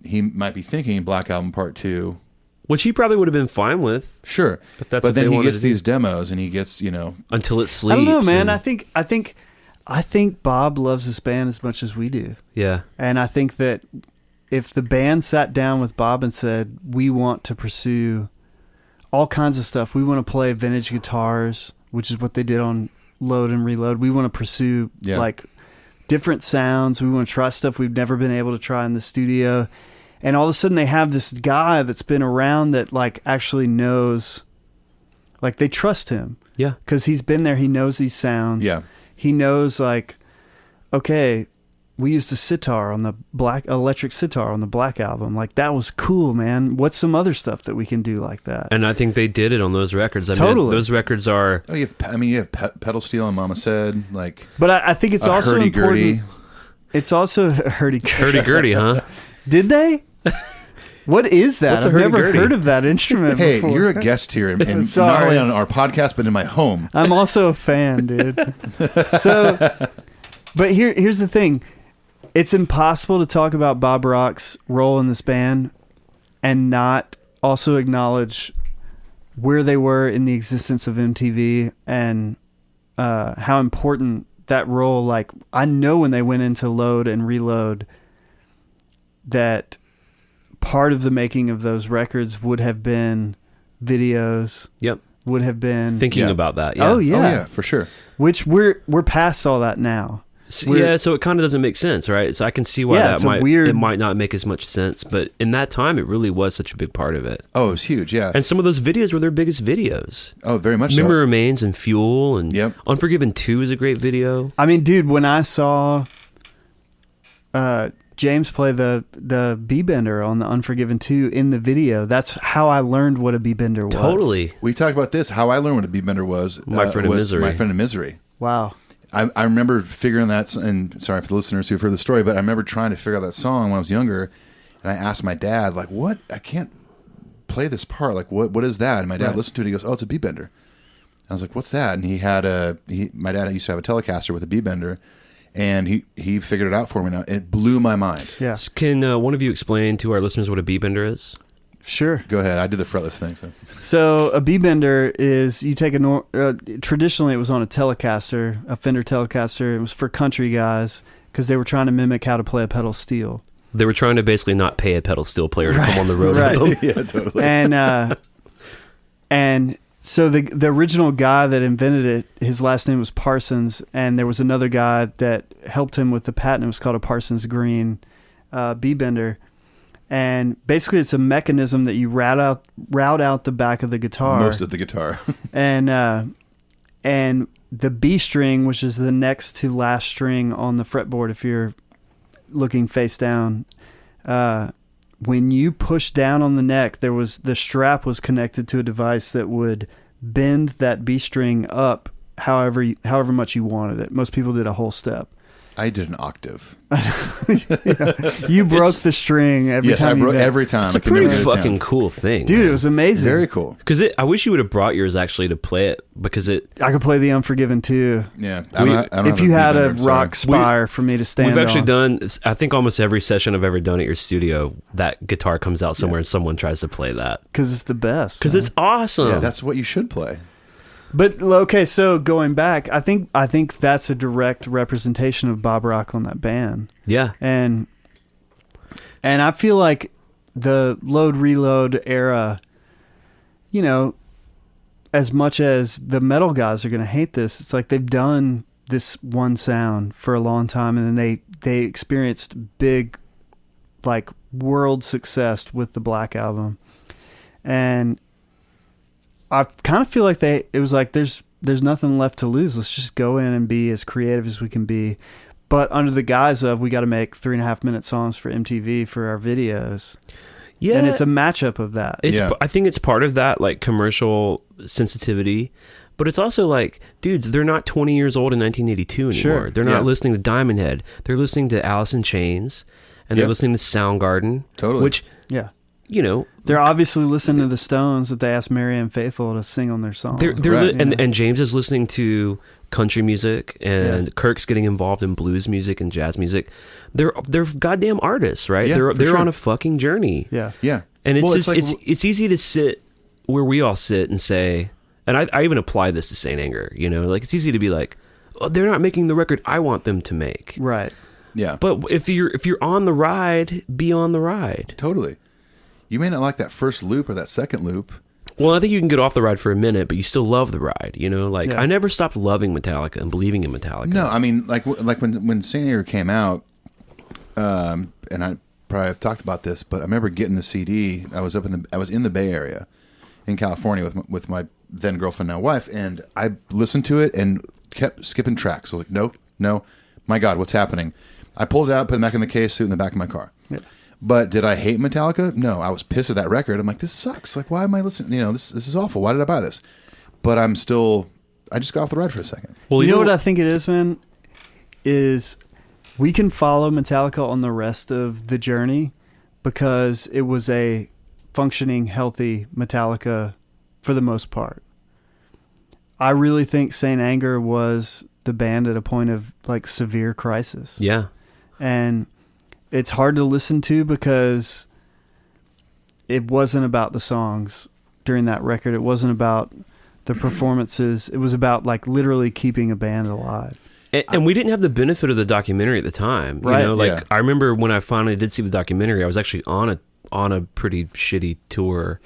He might be thinking Black Album Part 2. Which he probably would have been fine with. Sure, If that's but what then they he wanted gets to do. these demos, and he gets, you know, Until it sleeps. I don't know, man. and- I think Bob loves this band as much as we do. Yeah. And I think that if the band sat down with Bob and said, we want to pursue all kinds of stuff, we want to play vintage guitars, which is what they did on Load and Reload. We want to pursue like different sounds. We want to try stuff we've never been able to try in the studio. And all of a sudden they have this guy that's been around that like actually knows, like they trust him. Yeah. Because he's been there. He knows these sounds. Yeah. He knows like, okay, we used a sitar on the electric sitar on the Black album. Like that was cool, man. What's some other stuff that we can do like that? And I think they did it on those records. I mean, those records are. Oh, you have pedal steel and Mama Said, like. But I think it's also important. It's also hurdy-gurdy, huh? Did they? What is that? What's a I've never hurdy-gurdy? heard of that instrument Hey, before. you're a guest here, and not Sorry. only on our podcast, but in my home. I'm also a fan, dude. So, but here's the thing. It's impossible to talk about Bob Rock's role in this band and not also acknowledge where they were in the existence of MTV and how important that role, like, I know when they went into Load and Reload that part of the making of those records would have been videos. Yep. Would have been Thinking about that. Yeah. Oh yeah. Oh, yeah, for sure. Which we're past all that now. Yeah, so it kind of doesn't make sense, right? So I can see why Yeah, it's that a weird- it might not make as much sense, but in that time, it really was such a big part of it. Oh, it was huge, yeah. And some of those videos were their biggest videos. Oh, very much Memory so. Remains and Fuel and Yep. Unforgiven 2 is a great video. I mean, dude, when I saw James play the B-bender on the Unforgiven 2 in the video, that's how I learned what a B-bender was. Totally. We talked about this, how I learned what a B-bender was. My Friend in Misery. My Friend in Misery. Wow. I remember figuring that, and sorry for the listeners who've heard the story, but I remember trying to figure out that song when I was younger, and I asked my dad, like, what? I can't play this part. Like, what is that? And my dad listened to it, he goes, oh, it's a B-bender. I was like, what's that? And he had my dad used to have a Telecaster with a B-bender, and he figured it out for me, and it blew my mind. Yeah. Can one of you explain to our listeners what a B-bender is? Sure. Go ahead. I did the fretless thing. So a B-bender is you take traditionally it was on a Telecaster, a Fender Telecaster. It was for country guys because they were trying to mimic how to play a pedal steel. They were trying to basically not pay a pedal steel player to come on the road Right. with them. Yeah, totally. And so the original guy that invented it, his last name was Parsons, and there was another guy that helped him with the patent. It was called a Parsons Green B-bender. And basically it's a mechanism that you route out the back of the guitar. Most of the guitar. And the B string, which is the next to last string on the fretboard if you're looking face down, when you push down on the neck, the strap was connected to a device that would bend that B string up however much you wanted it. Most people did a whole step. I did an octave. You broke the string every Yes, time. I broke every time. It's I a could never pretty get it fucking down. cool thing. Dude, man. it was amazing. Very cool. Because I wish you would have brought yours actually to play it because I could play the Unforgiven too. Yeah. We- I don't If have you had a B-bender, sorry. rock spire for me to stand We've actually on. done, I think almost every session I've ever done at your studio, that guitar comes out somewhere and someone tries to play that. Because it's the best. Because man. it's awesome. That's what you should play. But okay, so going back, I think that's a direct representation of Bob Rock on that band. Yeah. And I feel like the Load Reload era, you know, as much as the metal guys are going to hate this, it's like they've done this one sound for a long time, and then they experienced big, like, world success with the Black Album. And I kind of feel like it was like there's nothing left to lose. Let's just go in and be as creative as we can be, but under the guise of we got to make 3.5-minute songs for MTV for our videos. Yeah. And it's a matchup of that. I think it's part of that, like, commercial sensitivity, but it's also like, dudes, they're not 20 years old in 1982 anymore. Sure. They're not listening to Diamond Head. They're listening to Alice in Chains, and they're listening to Soundgarden. Totally. Which, Yeah. you know, They're obviously listening to the Stones that they asked Marianne Faithfull to sing on their song. they're Right. and James is listening to country music, and Kirk's getting involved in blues music and jazz music. They're goddamn artists, right? Yeah, they're for sure. on a fucking journey. Yeah. Yeah. And it's Well, just like- it's easy to sit where we all sit and say, and I even apply this to Saint Anger, you know, like it's easy to be like, oh, they're not making the record I want them to make. Right. Yeah. But if you're on the ride, be on the ride. Totally. You may not like that first loop or that second loop. Well, I think you can get off the ride for a minute, but you still love the ride. You know, like Yeah. I never stopped loving Metallica and believing in Metallica. No, I mean, like when Saint Anger came out, and probably have talked about this, but I remember getting the CD. I was in the Bay Area in California with my then girlfriend, now wife, and I listened to it and kept skipping tracks. I was like, no, my God, what's happening? I pulled it out, put it back in the case, threw it in the back of my car. Yeah. But did I hate Metallica? No, I was pissed at that record. I'm like, this sucks. Like, why am I listening? This is awful. Why did I buy this? But I just got off the ride for a second. Well, you know what I think it is, man? Is we can follow Metallica on the rest of the journey because it was a functioning, healthy Metallica for the most part. I really think Saint Anger was the band at a point of like severe crisis. Yeah. And it's hard to listen to because it wasn't about the songs during that record. It wasn't about the performances. It was about like literally keeping a band alive. And we didn't have the benefit of the documentary at the time. Right. You know, I remember when I finally did see the documentary, I was actually on a pretty shitty tour,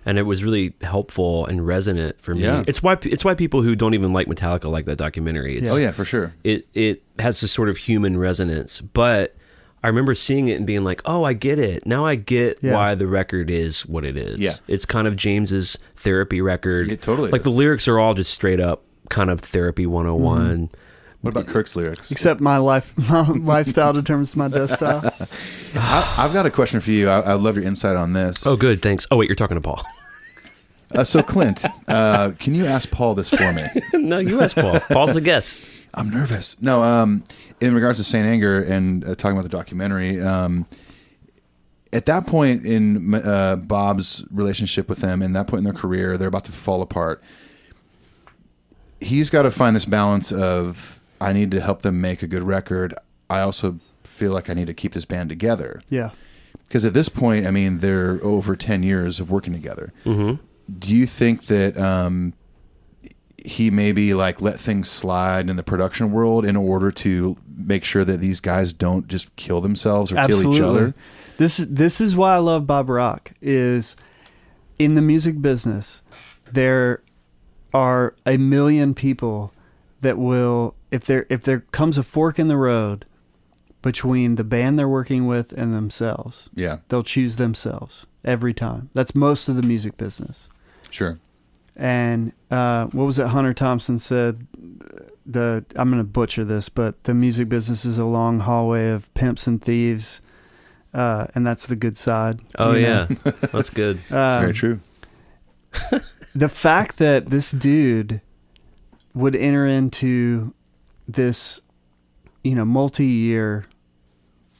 and it was really helpful and resonant for me. Yeah. It's why people who don't even like Metallica like that documentary. Oh yeah, for sure. It has this sort of human resonance, but I remember seeing it and being like, oh, I get it. Now I get why the record is what it is. Yeah. It's kind of James's therapy record. It totally like is. the lyrics are all just straight up kind of therapy 101. What about Kirk's lyrics? Except my lifestyle determines my death style. I've got a question for you. I love your insight on this. Oh, good. Thanks. Oh, wait, you're talking to Paul. So Clint, can you ask Paul this for me? No, you ask Paul. Paul's the guest. I'm nervous. No, in regards to Saint Anger and talking about the documentary, at that point in Bob's relationship with them, and that point in their career, they're about to fall apart. He's got to find this balance of, I need to help them make a good record. I also feel like I need to keep this band together. Yeah. Because at this point, I mean, they're over 10 years of working together. Mm-hmm. Do you think that he maybe like let things slide in the production world in order to make sure that these guys don't just kill themselves or kill each other? This is why I love Bob Rock. Is in the music business, there are a million people that will, if there comes a fork in the road between the band they're working with and themselves, they'll choose themselves every time. That's most of the music business. Sure. And what was it Hunter Thompson said? I'm going to butcher this, but the music business is a long hallway of pimps and thieves, and that's the good side. Oh, yeah. That's good. It's very true. The fact that this dude would enter into this, multi-year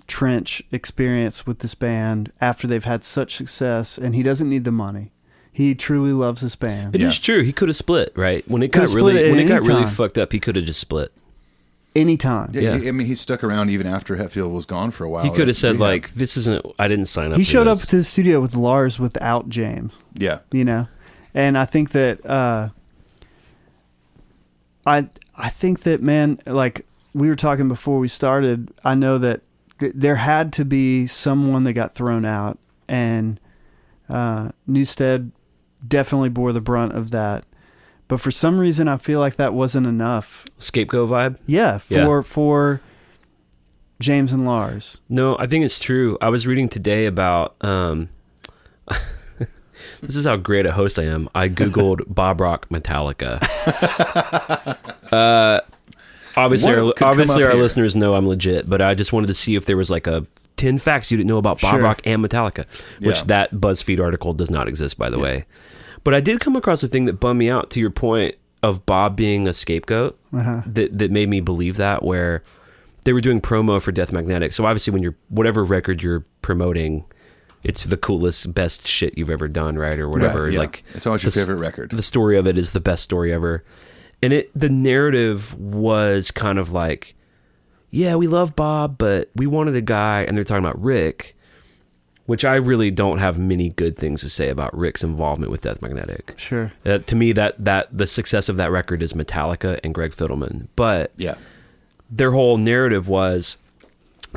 trench experience with this band after they've had such success, and he doesn't need the money. He truly loves this band. It is true. He could have split, right? When it got really fucked up, he could have just split. Anytime. Yeah. He stuck around even after Hetfield was gone for a while. He could have said, this isn't, I didn't sign up. He showed up to the studio with Lars without James. Yeah. And I think that, I think that, man, like we were talking before we started, I know that there had to be someone that got thrown out, and Newstead definitely bore the brunt of that. But for some reason, I feel like that wasn't enough. Scapegoat vibe? Yeah, for James and Lars. No, I think it's true. I was reading today about... this is how great a host I am. I Googled Bob Rock Metallica. Obviously, our listeners know I'm legit, but I just wanted to see if there was like a 10 facts you didn't know about Bob Rock and Metallica, which that BuzzFeed article does not exist, by the way. But I did come across a thing that bummed me out, to your point of Bob being a scapegoat, that made me believe that, where they were doing promo for Death Magnetic. So obviously when whatever record you're promoting, it's the coolest, best shit you've ever done, right? Or whatever. Right, yeah. Like, it's always your favorite record. The story of it is the best story ever. And the narrative was kind of like, yeah, we love Bob, but we wanted a guy, and they're talking about Rick, which I really don't have many good things to say about Rick's involvement with Death Magnetic. Sure. To me, that the success of that record is Metallica and Greg Fidelman. But their whole narrative was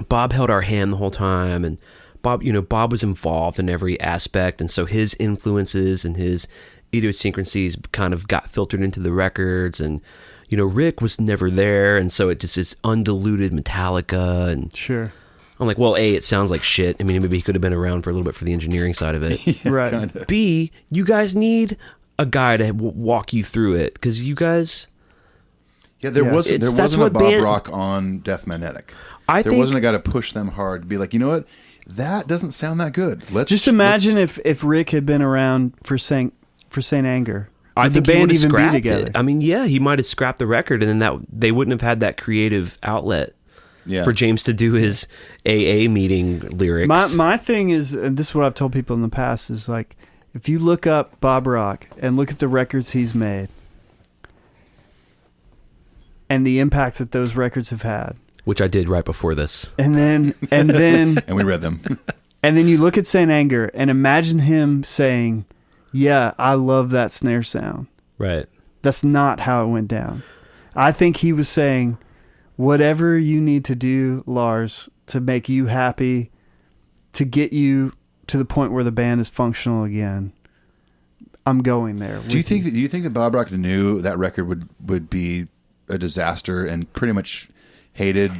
Bob held our hand the whole time, and Bob was involved in every aspect, and so his influences and his idiosyncrasies kind of got filtered into the records, and Rick was never there, and so it just is undiluted Metallica. And I'm like, well, A, it sounds like shit. I mean, maybe he could have been around for a little bit for the engineering side of it. Right. Kinda. B, you guys need a guy to walk you through it because you guys. Yeah, there wasn't a what Bob Rock on Death Magnetic. I There think wasn't a guy to push them hard to be like, you know what, that doesn't sound that good. Just imagine if Rick had been around for Saint Anger. I Would think the he band would have even be scrapped together? it. I mean, yeah, he might have scrapped the record, and then that they wouldn't have had that creative outlet for James to do his AA meeting lyrics. My thing is, and this is what I've told people in the past, is like, if you look up Bob Rock and look at the records he's made and the impact that those records have had, which I did right before this, and then and we read them. and then you look at Saint Anger and imagine him saying, yeah, I love that snare sound. right? That's not how it went down. I think he was saying, whatever you need to do, Lars, to make you happy, to get you to the point where the band is functional again, I'm going there. Do you think that Bob Rock knew that record would be a disaster and pretty much hated?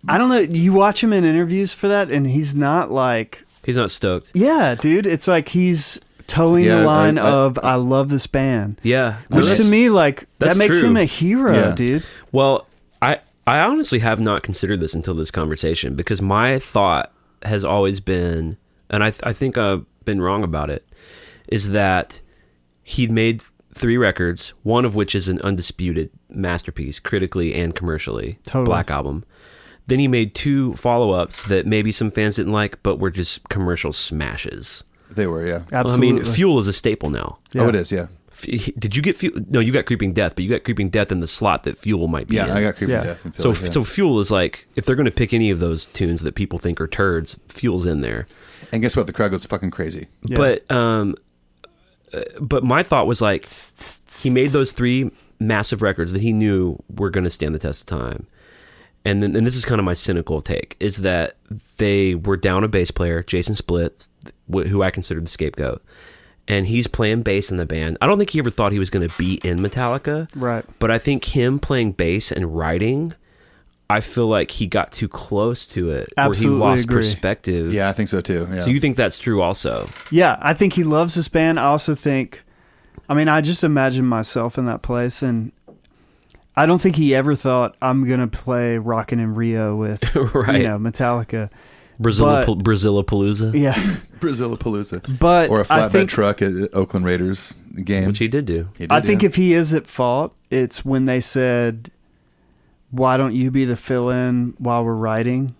I don't know. You watch him in interviews for that, and he's not like... He's not stoked. Yeah, dude. It's like he's towing the line of, I love this band. Yeah. Which to me, like, that makes true. him a hero, dude. Well, I honestly have not considered this until this conversation because my thought has always been, and I think I've been wrong about it, is that he'd made 3 records, one of which is an undisputed masterpiece, critically and commercially. Totally. Black Album. Then he made 2 follow-ups that maybe some fans didn't like, but were just commercial smashes. They were, yeah. Absolutely. I mean, Fuel is a staple now. Yeah. Oh, it is, yeah. Did you get Fuel? No, you got Creeping Death, but you got Creeping Death in the slot that Fuel might be in. I got Creeping Death. In So, Philly, so Fuel is like, if they're going to pick any of those tunes that people think are turds, Fuel's in there. and guess what? The crowd goes fucking crazy. Yeah. But my thought was like, he made those 3 massive records that he knew were going to stand the test of time. And this is kind of my cynical take, is that they were down a bass player, Jason Splitt, who I considered the scapegoat. And he's playing bass in the band. I don't think he ever thought he was going to be in Metallica. Right. But I think him playing bass and writing, I feel like he got too close to it. Absolutely where he lost agree. perspective. Yeah, I think so too. Yeah. So you think that's true also? Yeah, I think he loves this band. I also think, I mean, I just imagine myself in that place, and I don't think he ever thought, I'm going to play Rockin' in Rio with, Right. Metallica. Brazilapalooza? Yeah. Brazilapalooza. But Or a I flatbed think, truck at Oakland Raiders game. Which he did do. He did, I think yeah. if he is at fault, it's when they said, why don't you be the fill-in while we're writing?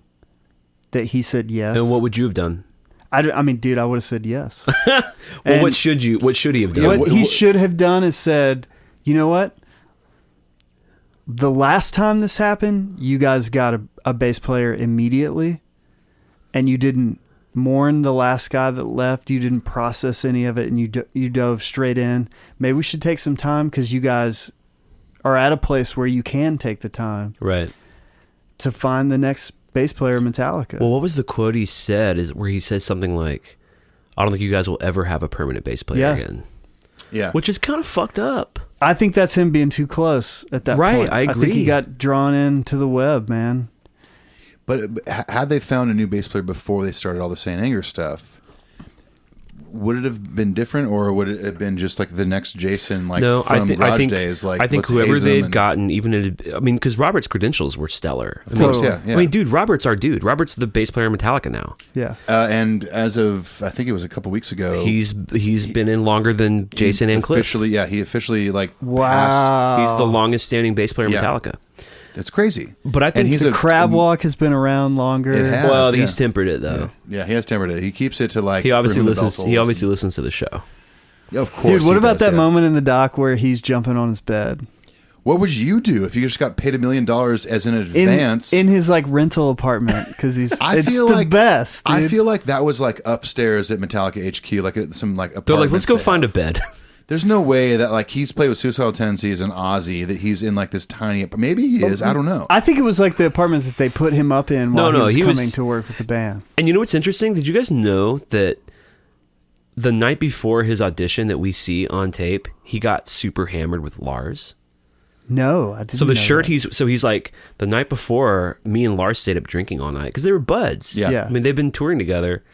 That he said yes. And what would you have done? I mean, dude, I would have said yes. Well, And what should he have done? what he should have done is said, you know what? The last time this happened, you guys got a bass player immediately, and you didn't mourn the last guy that left. You didn't process any of it, and you dove straight in. Maybe we should take some time because you guys are at a place where you can take the time Right. to find the next bass player in Metallica. Well, what was the quote he said? Is where he says something like, "I don't think you guys will ever have a permanent bass player Yeah. again," Yeah. which is kind of fucked up. I think that's him being too close at that Right, point. I I think agree. he got drawn into the web, man. But had they found a new bass player before they started all the Saint Anger stuff, would it have been different, or would it have been just like the next Jason, like No, from I Garage think days? Like, I think let's whoever haze him they'd and- gotten, because Robert's credentials were stellar. I Of mean, course, yeah. I mean, dude, Robert's our dude. Robert's the bass player in Metallica now. Yeah. And as of I think it was a couple weeks ago, He's been in longer than Jason and Cliff. he officially like passed. Wow. He's the longest standing bass player in Yeah. Metallica. It's crazy. But I think and he's The a crab walk has been around longer. It has. well, yeah. he's tempered it though. Yeah, he has tempered it. He keeps it to like. He obviously Fruit of the listens. Bell He Souls. obviously listens to the show. Yeah, of course. Dude, what he about does, that yeah. moment in the doc where he's jumping on his bed? What would you do if you just got paid $1 million as an In, advance? in his like rental apartment because it's the best. Dude. I feel like that was like upstairs at Metallica HQ, like at some like They're apartments. like, let's go they find a have. bed. There's no way that like he's played with Suicidal Tendencies and Ozzy that he's in like this tiny. Maybe he is. I don't know. I think it was like the apartment that they put him up in while No, he he was was- coming to work with the band. And you know what's interesting? Did you guys know that the night before his audition that we see on tape, he got super hammered with Lars? No, I didn't. So the know shirt that. he's like, the night before, me and Lars stayed up drinking all night because they were buds. Yeah. Yeah. I mean, they've been touring together.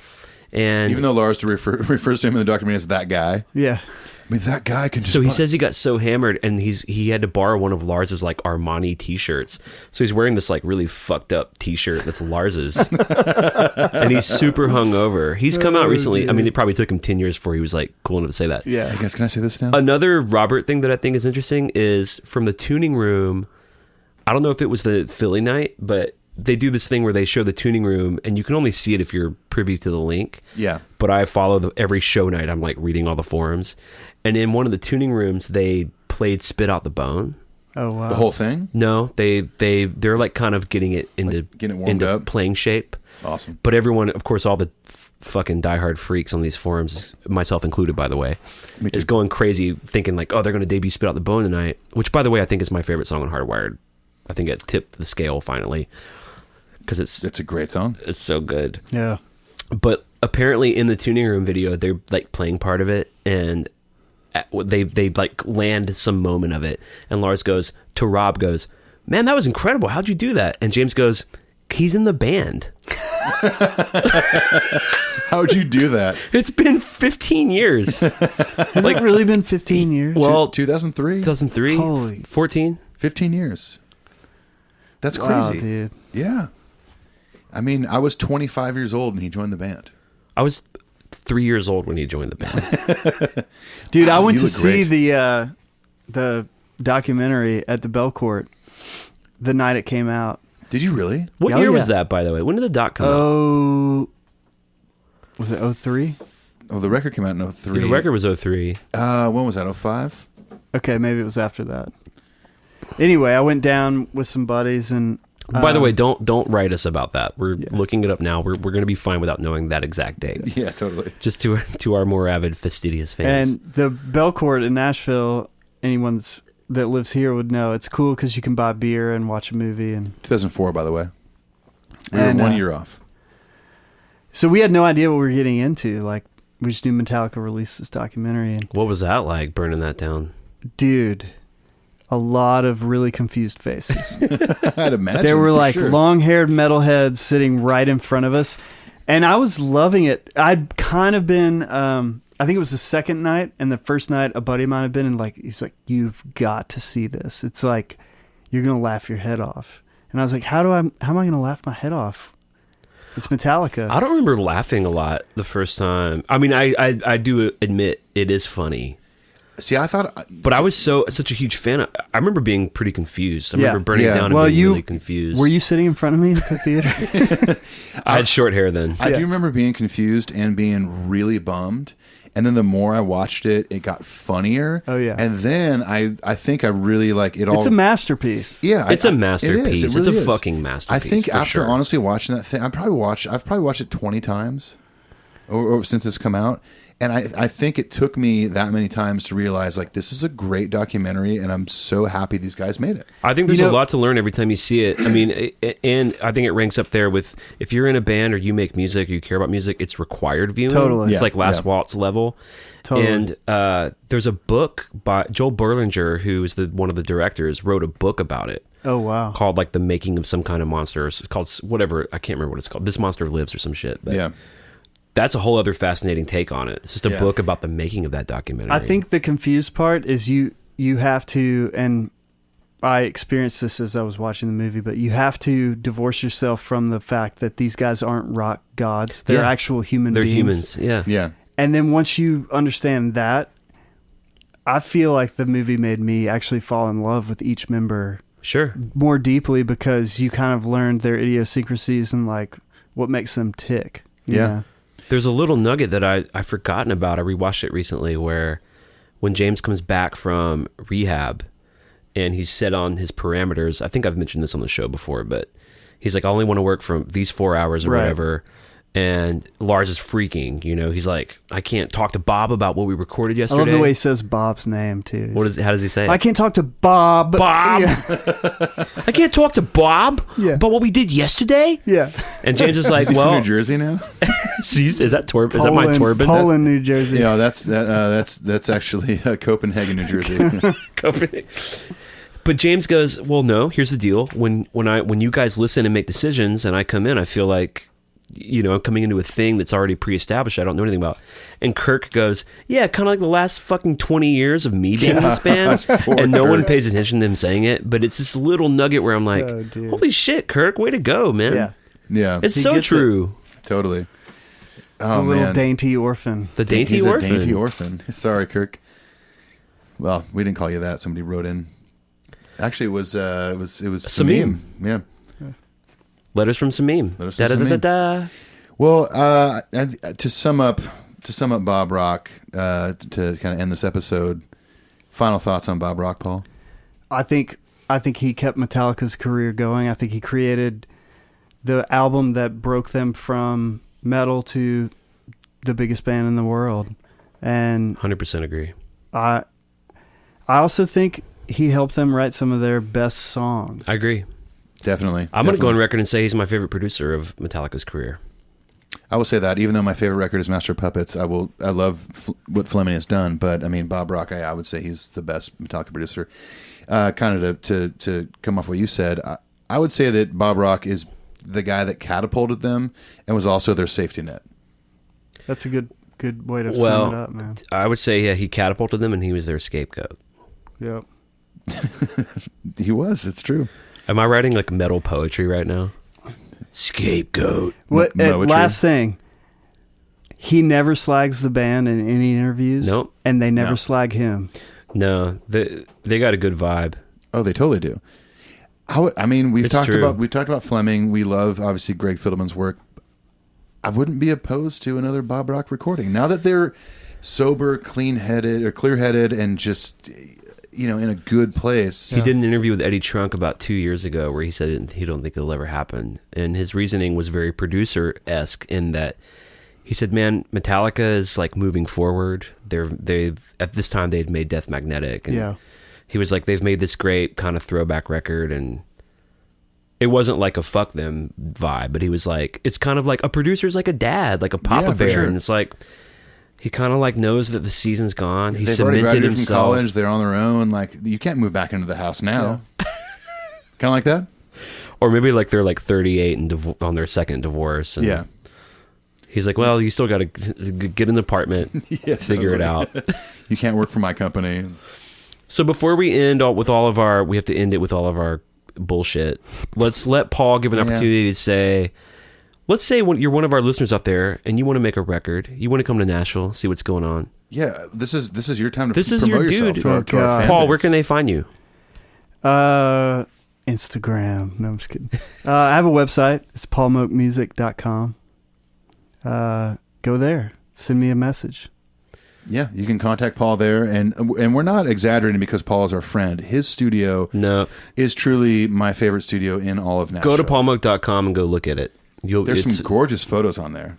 And Even though Lars refers to him in the documentary as that guy. Yeah. I mean, that guy can just... so he says he got so hammered and he had to borrow one of Lars's like Armani t-shirts. So he's wearing this like really fucked up t-shirt that's Lars's. And he's super hungover. He's come out recently. dude. I mean, it probably took him 10 years before he was like cool enough to say that. Yeah. Hey guys, can I say this now? Another Robert thing that I think is interesting is from the tuning room. I don't know if it was the Philly night, but they do this thing where they show the tuning room and you can only see it if you're privy to the link. Yeah. But I follow every show night. I'm like reading all the forums. And in one of the tuning rooms, they played Spit Out the Bone. Oh wow. The whole thing? No, they're like kind of getting it into getting it warmed into up? playing shape. Awesome. But everyone, of course, all the fucking diehard freaks on these forums, myself included, by the way, Me too. is going crazy thinking like, oh, they're going to debut Spit Out the Bone tonight. Which, by the way, I think is my favorite song on Hardwired. I think it tipped the scale finally because It's a great song. it's so good. Yeah. But apparently, in the tuning room video, they're like playing part of it, and they like land some moment of it, and Lars goes to Rob, goes, "Man, that was incredible. How'd you do that?" And James goes, "He's in the band." How'd you do that? It's been 15 years. Has it really been 15 years? Well, 2003? 2003, Holy- 14. 15 years. That's Wow, crazy. dude. Yeah. I mean, I was 25 years old and he joined the band. I was 3 years old when he joined the band. Dude, I went you to look see great. the documentary at the Belcourt the night it came out. Did you really? What Oh, year was yeah. that, by the way? When did the doc come out? Oh, was it 03? Oh, the record came out in 03. The record was 03. When was that? 05? Okay, maybe it was after that. Anyway, I went down with some buddies and. By the way, don't write us about that. We're looking it up now. We're going to be fine without knowing that exact date. Yeah, totally. Just to our more avid fastidious fans. And the Belcourt in Nashville, anyone that lives here would know it's cool because you can buy beer and watch a movie. And 2004, by the way. We were And, 1 year off. so we had no idea what we were getting into. Like, we just knew Metallica released this documentary. And What was that like, burning that down? dude, a lot of really confused faces. I'd imagine. There were for like sure. long-haired metalheads sitting right in front of us, and I was loving it. I'd kind of been, I think it was the second night, and the first night a buddy of mine had been, and like he's like, "You've got to see this. It's like you're gonna laugh your head off." And I was like, "How am I gonna laugh my head off? It's Metallica." I don't remember laughing a lot the first time. I mean, I do admit it is funny. See, I thought... But I was such a huge fan. I remember being pretty confused. I Yeah. remember burning Yeah. down and Well, being really confused. were you sitting in front of me in the theater? I had short hair then. I do remember being confused and being really bummed. And then the more I watched it, it got funnier. Oh, yeah. And then I think I really like it all. It's a masterpiece. Yeah, It's a it is. masterpiece. It really It's a is. fucking masterpiece, I think for after sure. honestly watching that thing, I've probably watched it 20 times, or since it's come out, and I think it took me that many times to realize like this is a great documentary, and I'm so happy these guys made it. I think there's You know- a lot to learn every time you see it. I mean, and I think it ranks up there with if you're in a band or you make music or you care about music, it's required viewing. Totally. It's Yeah, like Last yeah. Waltz level. Totally. And there's a book by Joel Berlinger, who is one of the directors, wrote a book about it Oh wow. called like The Making of Some Kind of Monster. It's called whatever. I can't remember what it's called. This Monster Lives or some shit. But Yeah, that's a whole other fascinating take on it. It's just a Yeah. book about the making of that documentary. I think the confused part is you have to, and I experienced this as I was watching the movie, but you have to divorce yourself from the fact that these guys aren't rock gods. They're Yeah. actual human they're beings. humans. Yeah. yeah. And then once you understand that, I feel like the movie made me actually fall in love with each member Sure. more deeply because you kind of learned their idiosyncrasies and like what makes them tick. you Yeah. know? There's a little nugget that I've forgotten about. I rewatched it recently where when James comes back from rehab and he's set on his parameters, I think I've mentioned this on the show before, but he's like, I only want to work from these 4 hours or Right. whatever. And Lars is freaking, he's like, I can't talk to Bob about what we recorded I yesterday. love the way he says Bob's name too. How does he say it? I can't talk to Bob. Bob! Yeah. I can't talk to Bob Yeah. about what we did yesterday. Yeah. And James is like, Is he well, from New Jersey now? is that Torb? Is that my Torben? Poland, New Jersey. Yeah, that's actually Copenhagen, New Jersey. Copenhagen. But James goes, well, no, here's the deal. When you guys listen and make decisions and I come in, I feel like, I'm coming into a thing that's already pre-established I don't know anything about. And Kirk goes, yeah, kind of like the last fucking 20 years of me being in this band. And no one pays attention to him saying it. But it's this little nugget where I'm like, holy shit, Kirk, way to go, man. Yeah. Yeah. It's so true. Totally. The little dainty orphan. The dainty He's orphan. a dainty orphan. Sorry, Kirk. Well, we didn't call you that. Somebody wrote in. Actually, it was Samim. Yeah. Letters from Samim. Letters from Samim. Da-da-da-da-da. Well, to sum up Bob Rock, to kind of end this episode, final thoughts on Bob Rock, Paul? I think he kept Metallica's career going. I think he created the album that broke them from metal to the biggest band in the world. And 100% agree. I also think he helped them write some of their best songs. I agree. Definitely. I'm going to go on record and say he's my favorite producer of Metallica's career. I will say that, even though my favorite record is Master of Puppets, I love what Fleming has done, but I mean, Bob Rock, I would say he's the best Metallica producer. Kind of to come off what you said, I would say that Bob Rock is the guy that catapulted them and was also their safety net. That's a good way to sum it up, man. I would say he catapulted them and he was their scapegoat. Yep. He was. It's true. Am I writing like metal poetry right now? Scapegoat. Last thing. He never slags the band in any interviews. Nope. And they never slag him. No, they got a good vibe. Oh, they totally do. We've It's talked true. about Fleming. We love obviously Greg Fidelman's work. I wouldn't be opposed to another Bob Rock recording now that they're sober, clear-headed, and just in a good place. He did an interview with Eddie Trunk about 2 years ago where he said he don't think it'll ever happen, and his reasoning was very producer-esque in that he said, "Man, Metallica is like moving forward. They've at this time they'd made Death Magnetic, and he was like, they've made this great kind of throwback record, and it wasn't like a fuck them vibe, but he was like, it's kind of like a producer's like a dad, like a Papa Bear, sure. and it's like he kind of like knows that the season's gone. He They've already cemented graduated himself. from college. They're on their own. Like, you can't move back into the house now. Kind of like that. Or maybe like they're like 38 and on their second divorce. And Yeah. he's like, well, you still got to get an apartment, figure it out. You can't work for my company. So before we end we have to end it with all of our bullshit. Let's let Paul give an opportunity to say, let's say you're one of our listeners out there and you want to make a record. You want to come to Nashville, see what's going on. Yeah, this is your time to This is promote your yourself dude. to our fan Paul, base. where can they find you? Instagram. No, I'm just kidding. I have a website. It's paulmoakmusic.com. Go there. Send me a message. Yeah, you can contact Paul there, and we're not exaggerating because Paul is our friend. His studio is truly my favorite studio in all of Nashville. Go to paulmoak.com and go look at it. There's some gorgeous photos on there.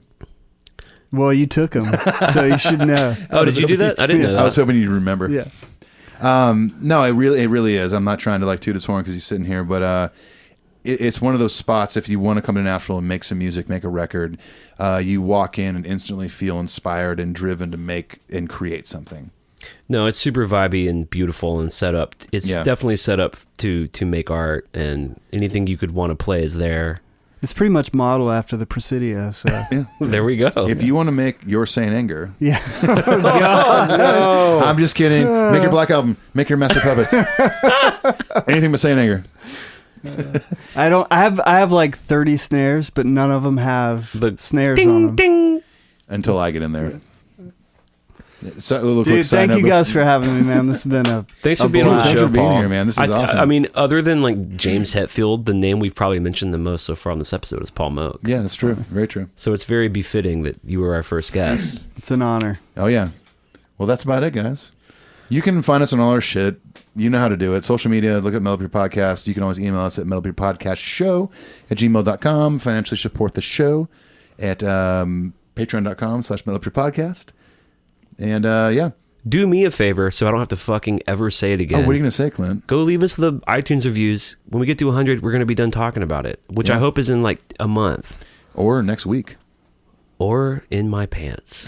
Well, you took them, so you should know. Oh, did you do that? I didn't know that. I was hoping you'd remember. Yeah. No, it really is. I'm not trying to like toot his horn because he's sitting here, but it's one of those spots. If you want to come to Nashville and make some music, make a record, you walk in and instantly feel inspired and driven to make and create something. No, it's super vibey and beautiful and set up. It's definitely set up to make art, and anything you could want to play is there. It's pretty much modeled after the Presidio, so There we go. If you want to make your Saint Anger, yeah. No. I'm just kidding. Make your Black Album. Make your Master Puppets. Anything but Saint Anger. I have like 30 snares, but none of them have The snares ding, on them. ding. Until I get in there. So, a little quick Dude, side thank note you guys for having me, man. This has been a Thanks a for being on the blast. Thanks show, for being Paul. here, man. This is awesome. I mean, other than like James Hetfield, the name we've probably mentioned the most so far on this episode is Paul Moak. Yeah, that's true. Very true. So it's very befitting that you were our first guest. It's an honor. Oh, yeah. Well, that's about it, guys. You can find us on all our shit. You know how to do it. Social media, look at Metal Beer Podcast. You can always email us at metalbeerpodcastshow@gmail.com. Financially support the show at patreon.com/metalbeerpodcast. And, yeah. Do me a favor so I don't have to fucking ever say it again. Oh, what are you going to say, Clint? Go leave us the iTunes reviews. When we get to 100, we're going to be done talking about it, which I hope is in like a month. Or next week. Or in my pants.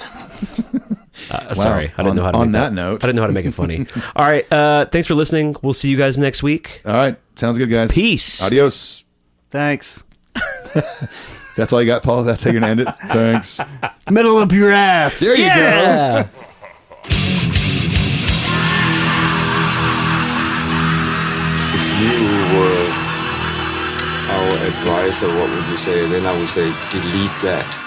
Sorry, I didn't know how to on make that note. I didn't know how to make it funny. All right, thanks for listening. We'll see you guys next week. All right. Sounds good, guys. Peace. Adios. Thanks. That's all you got, Paul? That's how you're going to end it? Thanks. Middle up your ass. There you go. If you were our advisor, what would you say? Then I would say, delete that.